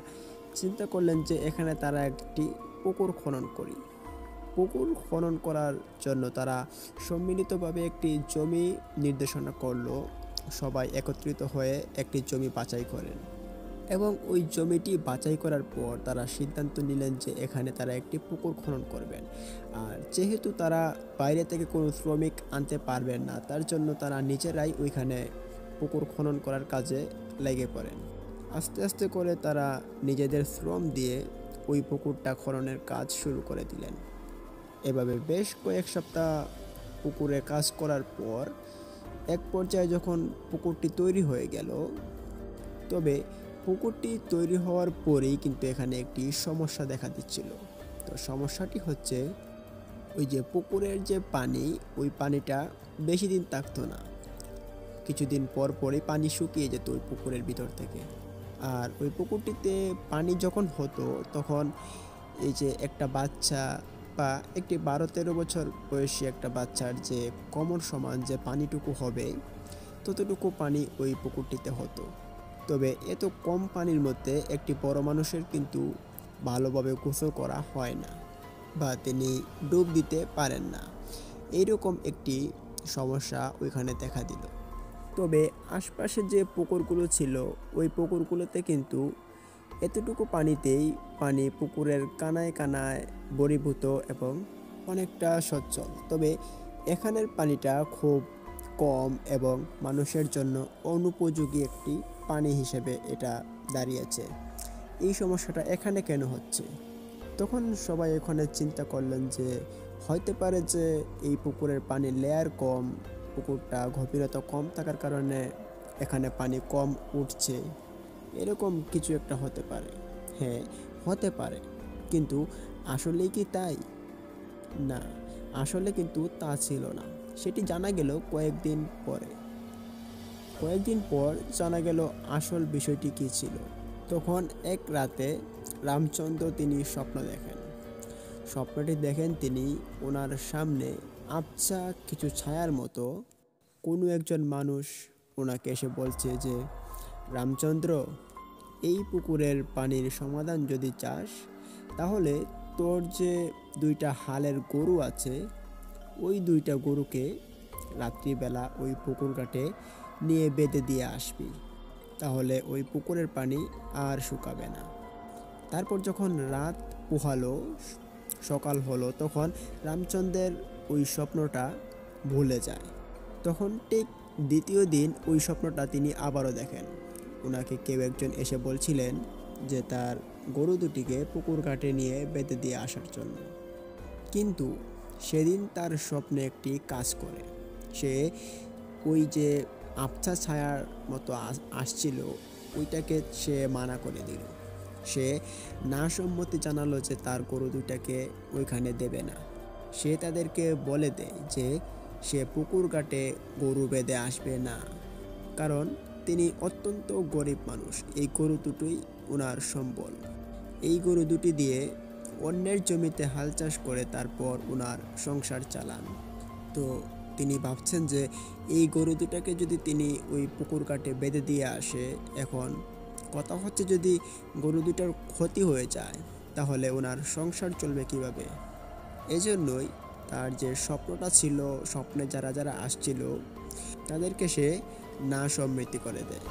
চিন্তা করলেন যে এখানে তারা একটি পুকুর খনন করি। পুকুর খনন করার জন্য তারা সম্মিলিতভাবে একটি জমি নির্দেশনা করলো। সবাই একত্রিত হয়ে একটি জমি বাছাই করেন এবং ওই জমিটি বাছাই করার পর তারা সিদ্ধান্ত নিলেন যে এখানে তারা একটি পুকুর খনন করবেন। আর যেহেতু তারা বাইরে থেকে কোনো শ্রমিক আনতে পারবেন না, তার জন্য তারা নিজেরাই ওইখানে পুকুর খনন করার কাজে লেগে পড়েন। আস্তে আস্তে করে তারা নিজেদের শ্রম দিয়ে ওই পুকুরটা খননের কাজ শুরু করে দিলেন। এভাবে বেশ কয়েক সপ্তাহ পুকুরে কাজ করার পর এক পর্যায়ে যখন পুকুরটি তৈরি হয়ে গেল, তবে পুকুরটি তৈরি হওয়ার পরেই কিন্তু এখানে একটি সমস্যা দেখা দিচ্ছিল। তো সমস্যাটি হচ্ছে ওই যে পুকুরের যে পানি, ওই পানিটা বেশি দিন থাকতো না, কিছুদিন পর পরই পানি শুকিয়ে যেত ওই পুকুরের ভিতর থেকে। আর ওই পুকুরটিতে পানি যখন হতো তখন এই যে একটা বাচ্চা বা একটি 12-13 বছর বয়সী একটা বাচ্চার যে কোমর সমান যে পানিটুকু হবে, ততটুকু পানি ওই পুকুরটিতে হতো। তবে এত কম পানির মধ্যে একটি বড় মানুষের কিন্তু ভালোভাবে গোসল করা হয় না বা তিনি ডুব দিতে পারেন না, এইরকম একটি সমস্যা ওইখানে দেখা দিল। তবে আশপাশে যে পুকুরগুলো ছিল ওই পুকুরগুলোতে কিন্তু এতটুকু পানিতেই পানি পুকুরের কানায় কানায় বড়ীভূত এবং অনেকটা সচ্ছল। তবে এখানের পানিটা খুব কম এবং মানুষের জন্য অনুপযোগী একটি পানি হিসেবে এটা দাঁড়িয়েছে। এই সমস্যাটা এখানে কেন হচ্ছে? তখন সবাই এখানে চিন্তা করলেন যে হতে পারে যে এই পুকুরের পানির লেয়ার কম, পুকুরটা গভীরতা কম থাকার কারণে এখানে পানি কম উঠছে, এরকম কিছু একটা হতে পারে। হ্যাঁ, হতে পারে, কিন্তু আসলেই কি তাই? না, আসলে কিন্তু তা ছিল না। সেটি জানা গেল কয়েকদিন পর জানা গেল আসল বিষয়টি কী ছিল। তখন এক রাতে রামচন্দ্র তিনি স্বপ্ন দেখেন। স্বপ্নটি দেখেন তিনি, ওনার সামনে আবছা কিছু ছায়ার মতো কোনো একজন মানুষ ওনাকে এসে বলছে যে, রামচন্দ্র, এই পুকুরের পানির সমাধান যদি চাস তাহলে তোর যে 2টা হালের গরু আছে, ওই 2টা গরুকে রাত্রিবেলা ওই পুকুর ঘাটে নিয়ে বেঁধে দিয়ে আসবি, তাহলে ওই পুকুরের পানি আর শুকাবে না। তারপর যখন রাত পোহালো, সকাল হলো, তখন রামচন্দ্রের ওই স্বপ্নটা ভুলে যায়। তখন ঠিক দ্বিতীয় দিন ওই স্বপ্নটা তিনি আবারও দেখেন। ওনাকে কেউ একজন এসে বলছিলেন যে তার গরু দুটিকে পুকুর ঘাটে নিয়ে বেঁধে দিয়ে আসার জন্য। কিন্তু সেদিন তার স্বপ্নে একটি কাজ করে। সে ওই যে আবছা ছায়ার মতো আসছিল, ওইটাকে সে মানা করে দিল। সে না সম্মতি জানালো যে তার গরু দুটাকে ওইখানে দেবে না। সে তাদেরকে বলে দেয় যে সে পুকুর ঘাটে গরু বেঁধে আসবে না, কারণ তিনি অত্যন্ত গরিব মানুষ। এই গরু দুটোই ওনার সম্বল। এই গরু দুটি দিয়ে অন্যের জমিতে হাল চাষ করে তারপর ওনার সংসার চালান। তো তিনি ভাবছেন যে এই গরু দুটাকে যদি তিনি ওই পুকুর ঘাটে বেঁধে দিয়ে আসে, এখন কথা হচ্ছে যদি গরু দুটার ক্ষতি হয়ে যায় তাহলে ওনার সংসার চলবে কিভাবে? এজন্যই তার যে স্বপ্নটা ছিল, স্বপ্নে যারা যারা আসছিল তাদেরকে সে না সম্মতি করে দেয়।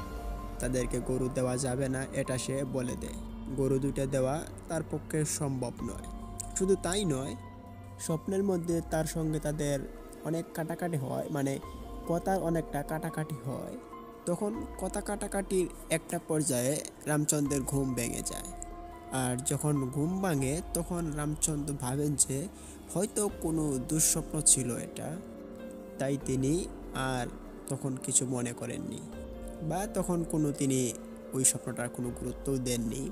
তাদেরকে গরু দেওয়া যাবে না এটা সে বলে দেয়। গরু দুটো দেওয়া তার পক্ষে সম্ভব নয়। শুধু তাই নয়, স্বপ্নের মধ্যে তার সঙ্গে তাদের অনেক কাটাকাটি হয়, মানে কথার অনেকটা কাটাকাটি হয়। তখন কথা কাটাকাটির একটা পর্যায়ে রামচন্দ্রের ঘুম ভেঙে যায়। আর যখন ঘুম ভাঙে তখন রামচন্দ্র ভাবেন যে হয়তো কোনো দুঃস্বপ্ন ছিল এটা, তাই তিনি আর তখন কিছু মনে করেননি, বা তখন তিনি ওই স্বপ্নটার কোনো গুরুত্বও দেননি।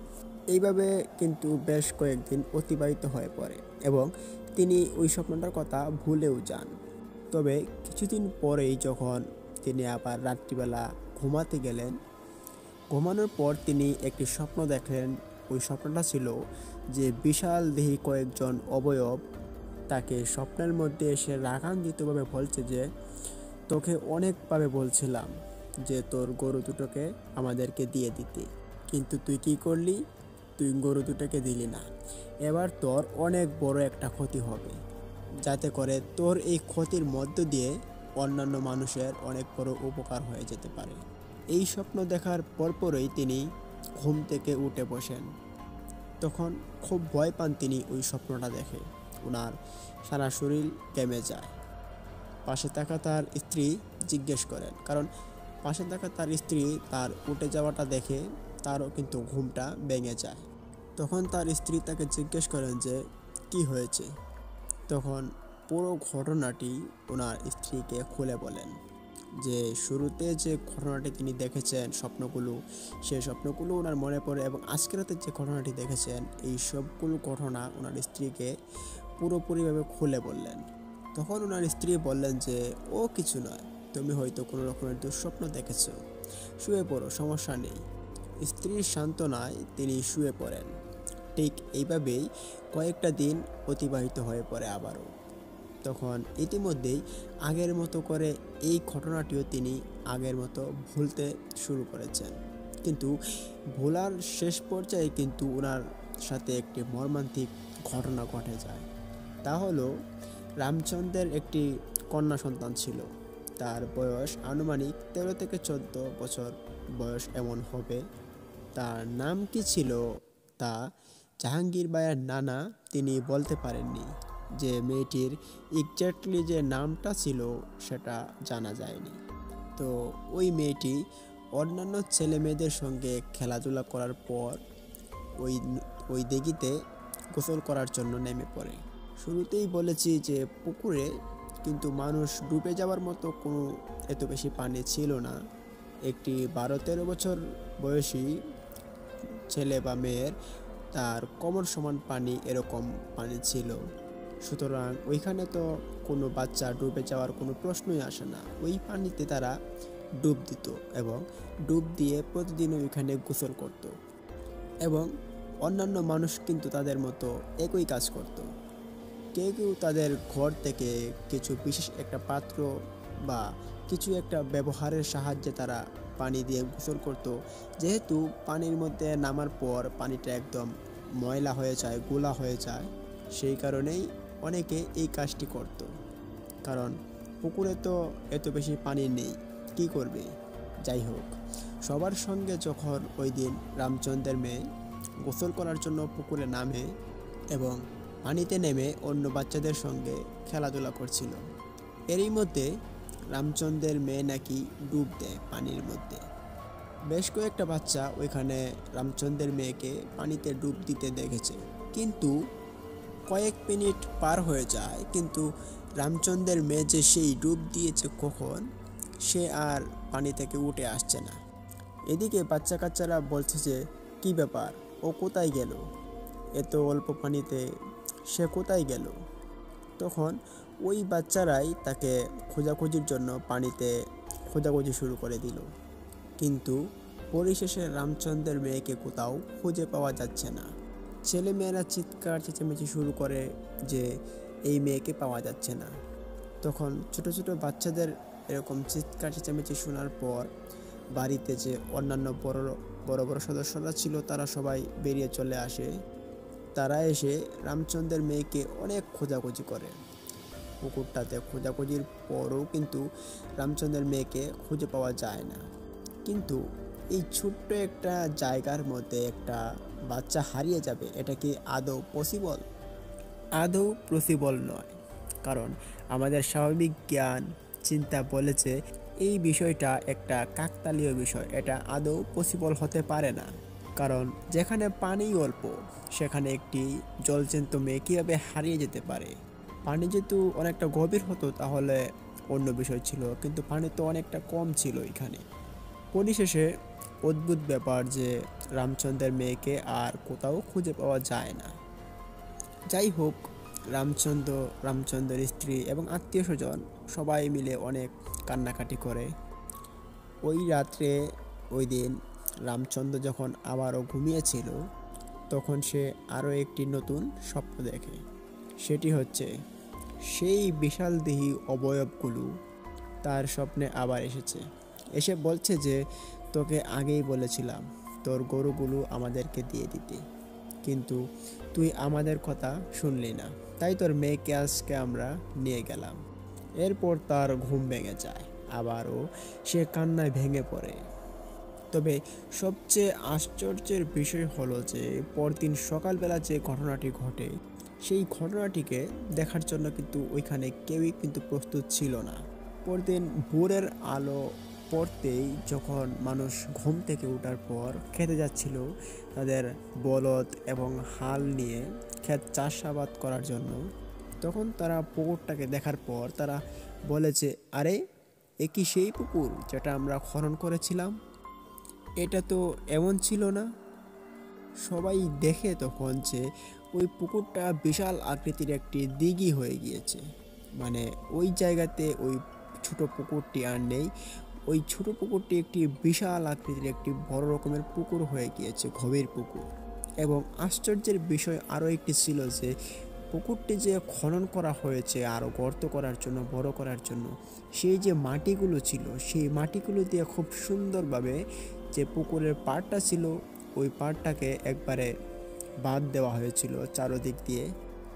এইভাবে কিন্তু বেশ কয়েকদিন অতিবাহিত হয়ে পড়ে এবং তিনি ওই স্বপ্নটার কথা ভুলেও যান। তবে কিছুদিন পরেই যখন তিনি আবার রাত্রিবেলা ঘুমাতে গেলেন, ঘুমানোর পর তিনি একটি স্বপ্ন দেখলেন। ওই স্বপ্নটা ছিল যে বিশাল দেহী কয়েকজন অবয়ব তাকে স্বপ্নের মধ্যে এসে রাগান্বিতভাবে বলছে যে তোকে অনেকভাবে বলছিলাম যে তোর গরু দুটোকে আমাদেরকে দিয়ে দিতে, কিন্তু তুই কি করলি? তুই গরু দুটোকে দিলি না। এবার তোর অনেক বড় একটা ক্ষতি হবে, যাতে করে তোর এই ক্ষতির মধ্য দিয়ে অন্যান্য মানুষের অনেক বড় উপকার হয়ে যেতে পারে। এই স্বপ্ন দেখার পরপরই তিনি ঘুম থেকে উঠে বসেন। তখন খুব ভয় পান তিনি ওই স্বপ্নটা দেখে। ওনার সারা শরীর কেঁপে যায়। পাশে থাকা তার স্ত্রী জিজ্ঞেস করেন, কারণ পাশে থাকা তার স্ত্রী তার উঠে যাওয়াটা দেখে তারও কিন্তু ঘুমটা ভেঙে যায়। তখন তার স্ত্রী তাকে জিজ্ঞেস করেন যে কি হয়েছে। তখন পুরো ঘটনাটি ওনার স্ত্রীকে খুলে বলেন যে শুরুতে যে ঘটনাটি তিনি দেখেছেন স্বপ্নগুলো, সেই স্বপ্নগুলো ওনার মনে পড়ে এবং আজকের রাতে যে ঘটনাটি দেখেছেন এই সবগুলো ঘটনা ওনার স্ত্রীকে পুরোপুরিভাবে খুলে বললেন। তখন ওনার স্ত্রী বললেন যে ও কিছু নয়, তুমি হয়তো কোনো রকমের দুঃস্বপ্ন দেখেছো, শুয়ে পড়ো, সমস্যা নেই। স্ত্রীর সান্ত্বনায় তিনি শুয়ে পড়েন। ঠিক এইভাবেই কয়েকটা দিন অতিবাহিত হয়ে পড়ে আবারও। তখন ইতিমধ্যেই আগের মতো করে এই ঘটনাটিও তিনি আগের মতো ভুলতে শুরু করেছেন, কিন্তু ভোলার শেষ পর্যায়ে কিন্তু ওনার সাথে একটি মর্মান্তিক ঘটনা ঘটে যায়। তা হলো রামচন্দ্রের একটি কন্যা সন্তান ছিল। তার বয়স আনুমানিক 13 থেকে 14 বছর বয়স এমন হবে। তার নাম কি ছিল তা জাহাঙ্গীর ভাইয়ের নানা তিনি বলতে পারেননি। যে মেয়েটির এক্স্যাক্টলি যে নামটা ছিল সেটা জানা যায়নি। তো ওই মেয়েটি অন্যান্য ছেলে মেয়েদের সঙ্গে খেলাধুলা করার পর ওই দিঘিতে গোসল করার জন্য নেমে পড়ে। শুরুতেই বলেছি যে পুকুরে কিন্তু মানুষ ডুবে যাওয়ার মতো কোনো এত বেশি পানি ছিল না। একটি 12-13 বছর বয়সী ছেলে বা মেয়ের তার কোমর সমান পানি এরকম পানি ছিল। সুতরাং ওইখানে তো কোনো বাচ্চা ডুবে যাওয়ার কোনো প্রশ্নই আসে না। ওই পানিতে তারা ডুব দিত এবং ডুব দিয়ে প্রতিদিন ওইখানে গোসল করত এবং অন্যান্য মানুষ কিন্তু তাদের মতো একই কাজ করত। কেউ কেউ তাদের ঘর থেকে কিছু বিশেষ একটা পাত্র বা কিছু একটা ব্যবহারের সাহায্যে তারা পানি দিয়ে গোসল করত। যেহেতু পানির মধ্যে নামার পর পানিটা একদম ময়লা হয়ে যায়, গোলা হয়ে যায়, সেই কারণেই অনেকে এই কাজটি করত। কারণ পুকুরে তো এত বেশি পানি নেই, কি করবে। যাই হোক, সবার সঙ্গে যখন ওই দিন রামচন্দ্রের মেয়ে গোসল করার জন্য পুকুরে নামে এবং পানিতে নেমে অন্য বাচ্চাদের সঙ্গে খেলাধুলা করছিল, এরই মধ্যে রামচন্দ্রের মেয়ে নাকি ডুব দেয় পানির মধ্যে। বেশ কয়েকটা বাচ্চা ওইখানে রামচন্দ্রের মেয়েকে পানিতে ডুব দিতে দেখেছে, কিন্তু কয়েক মিনিট পার হয়ে যায়, কিন্তু রামচন্দ্রের মেয়ে যে সেই ডুব দিয়েছে কখন, সে আর পানি থেকে উঠে আসছে না। এদিকে বাচ্চা কাচ্চারা বলছে যে কী ব্যাপার, ও কোথায় গেল, এত অল্প পানিতে সে কোথায় গেল। তখন ওই বাচ্চারাই তাকে খোঁজাখুঁজির জন্য পানিতে খোঁজাখুঁজি শুরু করে দিল, কিন্তু পরিশেষে রামচন্দ্রের মেয়েকে কোথাও খুঁজে পাওয়া যাচ্ছে না। ছেলেমেয়েরা চিৎকার চেঁচামেচি শুরু করে যে এই মেয়েকে পাওয়া যাচ্ছে না। তখন ছোট ছোট বাচ্চাদের এরকম চিৎকার চেঁচামেচি শোনার পর বাড়িতে যে অন্যান্য বড় বড় সদস্যরা ছিল তারা সবাই বেরিয়ে চলে আসে তারা এসে রামচন্দ্রের মেয়েকে অনেক খোঁজাখুঁজি করে। পুকুরটাতে খোঁজাখুঁজির পরও কিন্তু রামচন্দ্রের মেয়েকে খুঁজে পাওয়া যায় না। কিন্তু এই ছোট্ট একটা জায়গার মধ্যে একটা বাচ্চা হারিয়ে যাবে, এটা কি আদৌ পসিবল? আদৌ পসিবল নয়, কারণ আমাদের স্বাভাবিক জ্ঞান চিন্তা বলেছে এই বিষয়টা একটা কাকতালীয় বিষয়, এটা আদৌ পসিবল হতে পারে না। কারণ যেখানে পানি অল্প সেখানে একটি জলজ্যান্ত মেয়ে কীভাবে হারিয়ে যেতে পারে? পানি যেহেতু অনেকটা গভীর হতো তাহলে অন্য বিষয় ছিল, কিন্তু পানি তো অনেকটা কম ছিল এখানে। পরিশেষে অদ্ভুত ব্যাপার যে রামচন্দ্রের মেয়েকে আর কোথাও খুঁজে পাওয়া যায় না। যাই হোক, রামচন্দ্রের স্ত্রী এবং আত্মীয় স্বজন সবাই মিলে অনেক কান্নাকাটি করে। ওই রাত্রে ওই দিন রামচন্দ্র যখন আবারও ঘুমিয়েছিল তখন সে আরও একটি নতুন স্বপ্ন দেখে। সেটি হচ্ছে সেই বিশালদেহী অবয়বগুলো তার স্বপ্নে আবার এসে বলছে যে তোকে আগেই বলেছিলাম তোর গরুগুলো আমাদেরকে দিয়ে দিতে, কিন্তু তুই আমাদের কথা শুনলি না, তাই তোর মেয়েকে আজকে আমরা নিয়ে গেলাম। এরপর তার ঘুম ভেঙে যায়, আবারও সে কান্নায় ভেঙে পড়ে। তবে সবচেয়ে আশ্চর্যের বিষয় হলো যে পরদিন সকালবেলা যে ঘটনাটি ঘটে সেই ঘটনাটিকে দেখার জন্য কিন্তু ওইখানে কেউই কিন্তু প্রস্তুত ছিল না। পরদিন ভোরের আলো পড়তেই যখন মানুষ ঘুম থেকে ওঠার পর খেতে যাচ্ছিল তাদের বলদ এবং হাল নিয়ে ক্ষেত চাষাবাদ করার জন্য, তখন তারা পুকুরটাকে দেখার পর তারা বলেছে, আরে এ কি সেই পুকুর যেটা আমরা খনন করেছিলাম? এটা তো এমন ছিল না। সবাই দেখে তখন যে ওই পুকুরটা বিশাল আকৃতির একটি দিঘি হয়ে গিয়েছে। মানে ওই জায়গাতে ওই ছোট পুকুরটি আর নেই, ওই ছোট পুকুরটি একটি বিশাল আকৃতির একটি বড় রকমের পুকুর হয়ে গিয়েছে, গভীর পুকুর। এবং আশ্চর্যের বিষয় আরও একটি ছিল যে পুকুরটি যে খনন করা হয়েছে আরও গর্ত করার জন্য, বড় করার জন্য, সেই যে মাটিগুলো ছিল সেই মাটিগুলো দিয়ে খুব সুন্দরভাবে যে পুকুরের পাড়টা ছিল ওই পাড়টাকে একবারে বাঁধ দেওয়া হয়েছিল চারদিক দিয়ে,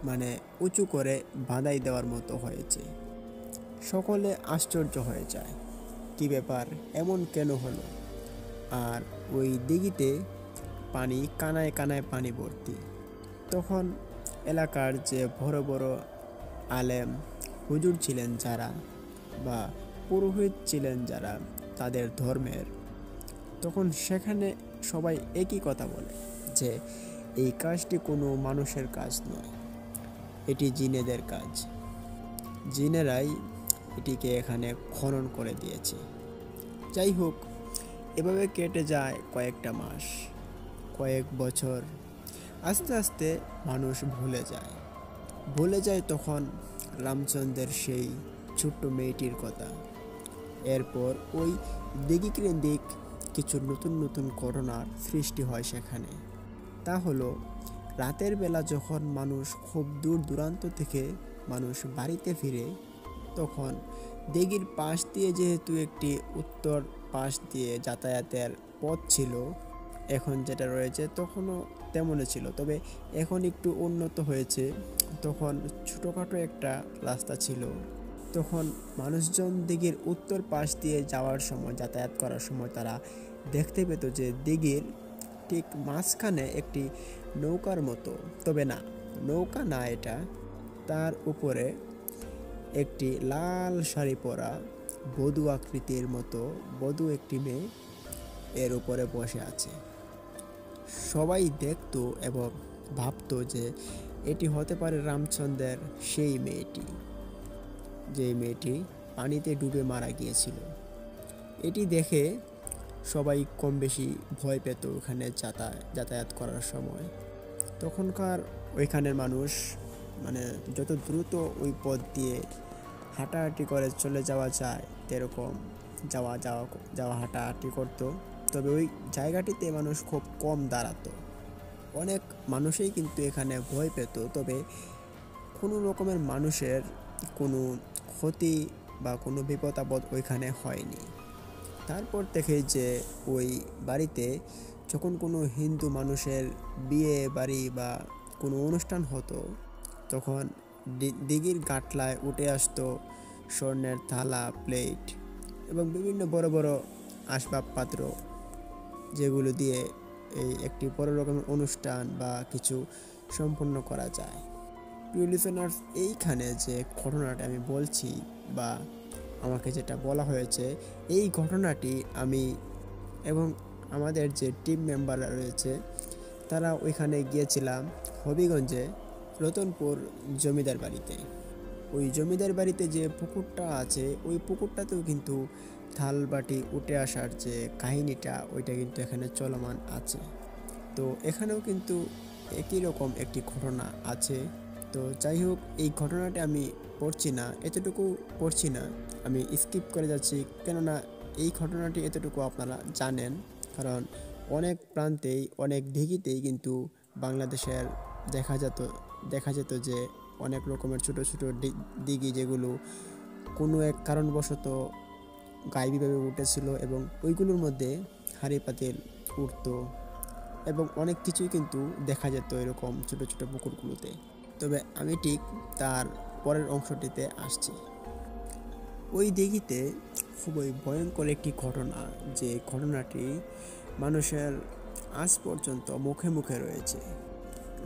মানে উঁচু করে বাঁধাই দেওয়ার মতো হয়েছে। সকলে আশ্চর্য হয়ে যায়, কি ব্যাপার, এমন কেন হলো? আর ওই দিঘিতে পানি কানায় কানায় পানি ভর্তি। তখন এলাকার যে বড় বড় আলেম হুজুর ছিলেন যারা, বা পুরোহিত ছিলেন যারা তাদের ধর্মের, তখন সেখানে সবাই একই কথা বলে যে এই কাজটি কোনো মানুষের কাজ নয়, এটি জিনেদের কাজ। জিনেরাই এটিকে এখানে খনন করে দিয়েছে। যাই হোক, এভাবে কেটে যায় কয়েকটা মাস, কয়েক বছর। আস্তে আস্তে মানুষ ভুলে যায় তখন রামচন্দ্রের সেই ছোট্ট মেয়েটির কথা। এরপর ওই দিঘি কেন্দ্রিক কিছু নতুন নতুন ঘটনার সৃষ্টি হয় সেখানে। তা হলো রাতের বেলা যখন মানুষ খুব দূর দূরান্ত থেকে মানুষ বাড়িতে ফিরে, তখন দিঘির পাশ দিয়ে যেহেতু একটি উত্তর পাশ দিয়ে যাতায়াতের পথ ছিল, এখন যেটা রয়েছে তখনও তেমনই ছিল, তবে এখন একটু উন্নত হয়েছে। তখন ছোটোখাটো একটা রাস্তা ছিল। তখন মানুষজন দিঘির উত্তর পাশ দিয়ে যাওয়ার সময়, যাতায়াত করার সময় তারা দেখতে পেত যে দিঘির ঠিক মাঝখানে একটি নৌকার মতো, তবে না, নৌকা না এটা, তার উপরে একটি লাল শাড়ি পরা বধূ আকৃতির মতো বধূ একটি মেয়ে এর উপরে বসে আছে। সবাই দেখতো এবং ভাবতো যে এটি হতে পারে রামচন্দ্রের সেই মেয়েটি, যে মেয়েটি পানিতে ডুবে মারা গিয়েছিল। এটি দেখে সবাই কম বেশি ভয় পেত ওখানে যাতায়াত করার সময়। তখনকার ওইখানের মানুষ মানে যত দ্রুত ওই পথ দিয়ে হাঁটাহাঁটি করে চলে যাওয়া যায় সেরকম যাওয়া হাঁটাহাঁটি করতো। তবে ওই জায়গাটিতে মানুষ খুব কম দাঁড়াতো, অনেক মানুষই কিন্তু এখানে ভয় পেত। তবে কোনো রকমের মানুষের কোনো ক্ষতি বা কোনো বিপদ আপদ ওইখানে হয়নি। তারপর থেকে যে ওই বাড়িতে যখন কোনো হিন্দু মানুষের বিয়ে বাড়ি বা কোনো অনুষ্ঠান হতো তখন দিঘির গাটলায় উঠে আসতো স্বর্ণের থালা, প্লেট এবং বিভিন্ন বড় বড় আসবাবপত্র, যেগুলো দিয়ে এই একটি বড় রকমের অনুষ্ঠান বা কিছু সম্পন্ন করা যায়। প্রিয় লিসেনার্স, এইখানে যে ঘটনাটা আমি বলছি বা আমাকে যেটা বলা হয়েছে, এই ঘটনাটি আমি এবং আমাদের যে টিম মেম্বাররা রয়েছে তারা ওইখানে গিয়েছিলাম হবিগঞ্জে রতনপুর জমিদার বাড়িতে। ওই জমিদার বাড়িতে যে পুকুরটা আছে ওই পুকুরটাতেও কিন্তু থালবাটি উঠে আসার যে কাহিনীটা ওইটা কিন্তু এখানে চলমান আছে। তো এখানেও কিন্তু একই রকম একটি ঘটনা আছে। তো যাই হোক, এই ঘটনাটি আমি পড়ছি না, এতটুকু পড়ছি না, আমি স্কিপ করে যাচ্ছি, কেননা এই ঘটনাটি এতটুকু আপনারা জানেন। কারণ অনেক প্রান্তেই অনেক দিঘিতেই কিন্তু বাংলাদেশের দেখা যেত যে অনেক রকমের ছোট ছোট দিঘি যেগুলো কোনো এক কারণবশত গায়েবীভাবে উঠেছিল এবং ওইগুলোর মধ্যে হাঁড়ি পাতিল উঠতো এবং অনেক কিছুই কিন্তু দেখা যেত এরকম ছোট ছোট পুকুরগুলোতে। তবে আমি ঠিক তার পরের অংশটিতে আসছি। ওই দিঘিতে খুবই ভয়ঙ্কর একটি ঘটনা, যে ঘটনাটি মানুষের আজ পর্যন্ত মুখে মুখে রয়েছে।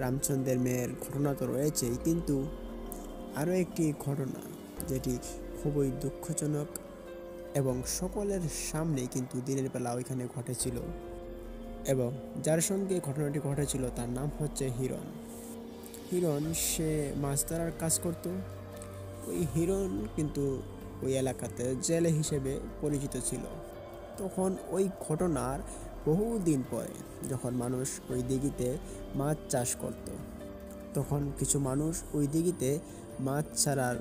রামচন্দ্রের মেয়ের ঘটনা তো রয়েছেই, কিন্তু আরও একটি ঘটনা যেটি খুবই দুঃখজনক এবং সকলের সামনে কিন্তু দিনের বেলা ওইখানে ঘটেছিল, এবং যার সঙ্গে ঘটনাটি ঘটেছিল তার নাম হচ্ছে হিরণ। সে মাছ ধরার কাজ করত। ওই হিরণ কিন্তু ওই এলাকাতে জেলে হিসেবে পরিচিত ছিল। তখন ওই ঘটনার বহুদিন পরে যখন মানুষ ওই দিঘিতে মাছ চাষ করত, তখন কিছু মানুষ ওই দিঘিতে মাছ ছাড়ার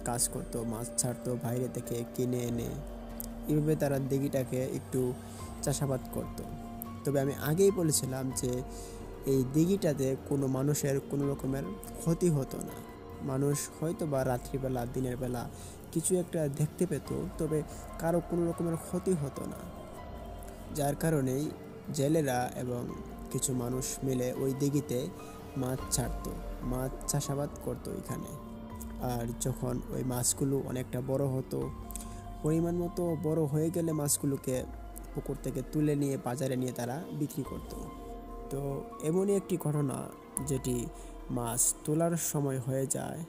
কাজ করত, মাছ ছাড়তো বাইরে থেকে কিনে এনে, এভাবে তারা দিঘিটাকে একটু চাষাবাদ করত। তবে আমি আগেই বলেছিলাম যে এই দিঘিটাতে কোনো মানুষের কোনো রকমের ক্ষতি হতো না। মানুষ হয়তো বা রাত্রিবেলা দিনের বেলা কিছু একটা দেখতে পেত, তবে কারো কোনো রকমের ক্ষতি হতো না। যার কারণেই জেলেরা এবং কিছু মানুষ মিলে ওই দিঘিতে মাছ ছাড়তো, মাছ চাষাবাদ করতো এখানে। আর যখন ওই মাছগুলো অনেকটা বড় হতো, পরিমাণ মতো বড় হয়ে গেলে মাছগুলোকে পুকুর থেকে তুলে নিয়ে বাজারে নিয়ে তারা বিক্রি করত। তো এমনই একটি ঘটনা, যেটি মাছ তোলার সময় হয়ে যায়,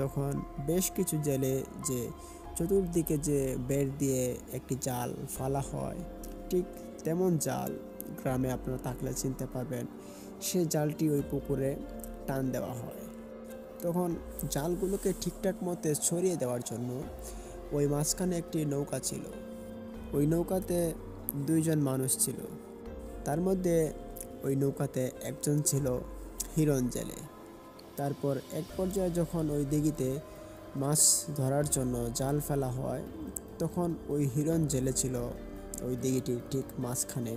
তখন বেশ কিছু জেলে যে চতুর্দিকে যে বের দিয়ে একটি জাল ফালা হয়, ঠিক তেমন জাল গ্রামে আপনারা থাকলে চিনতে পারবেন, সে জালটি ওই পুকুরে টান দেওয়া হয়। তখন জালগুলোকে ঠিকঠাক মতো ছড়িয়ে দেওয়ার জন্য ওই মাঝখানে একটি নৌকা ছিল। ওই নৌকাতে দুইজন মানুষ ছিল। তার মধ্যে ওই নৌকাতে একজন ছিল হিরণ জেলে। তারপর এক পর্যায়ে যখন ওই দিঘিতে মাছ ধরার জন্য জাল ফেলা হয়, তখন ওই হিরণ জেলে ছিল ওই দিঘিটির ঠিক মাঝখানে।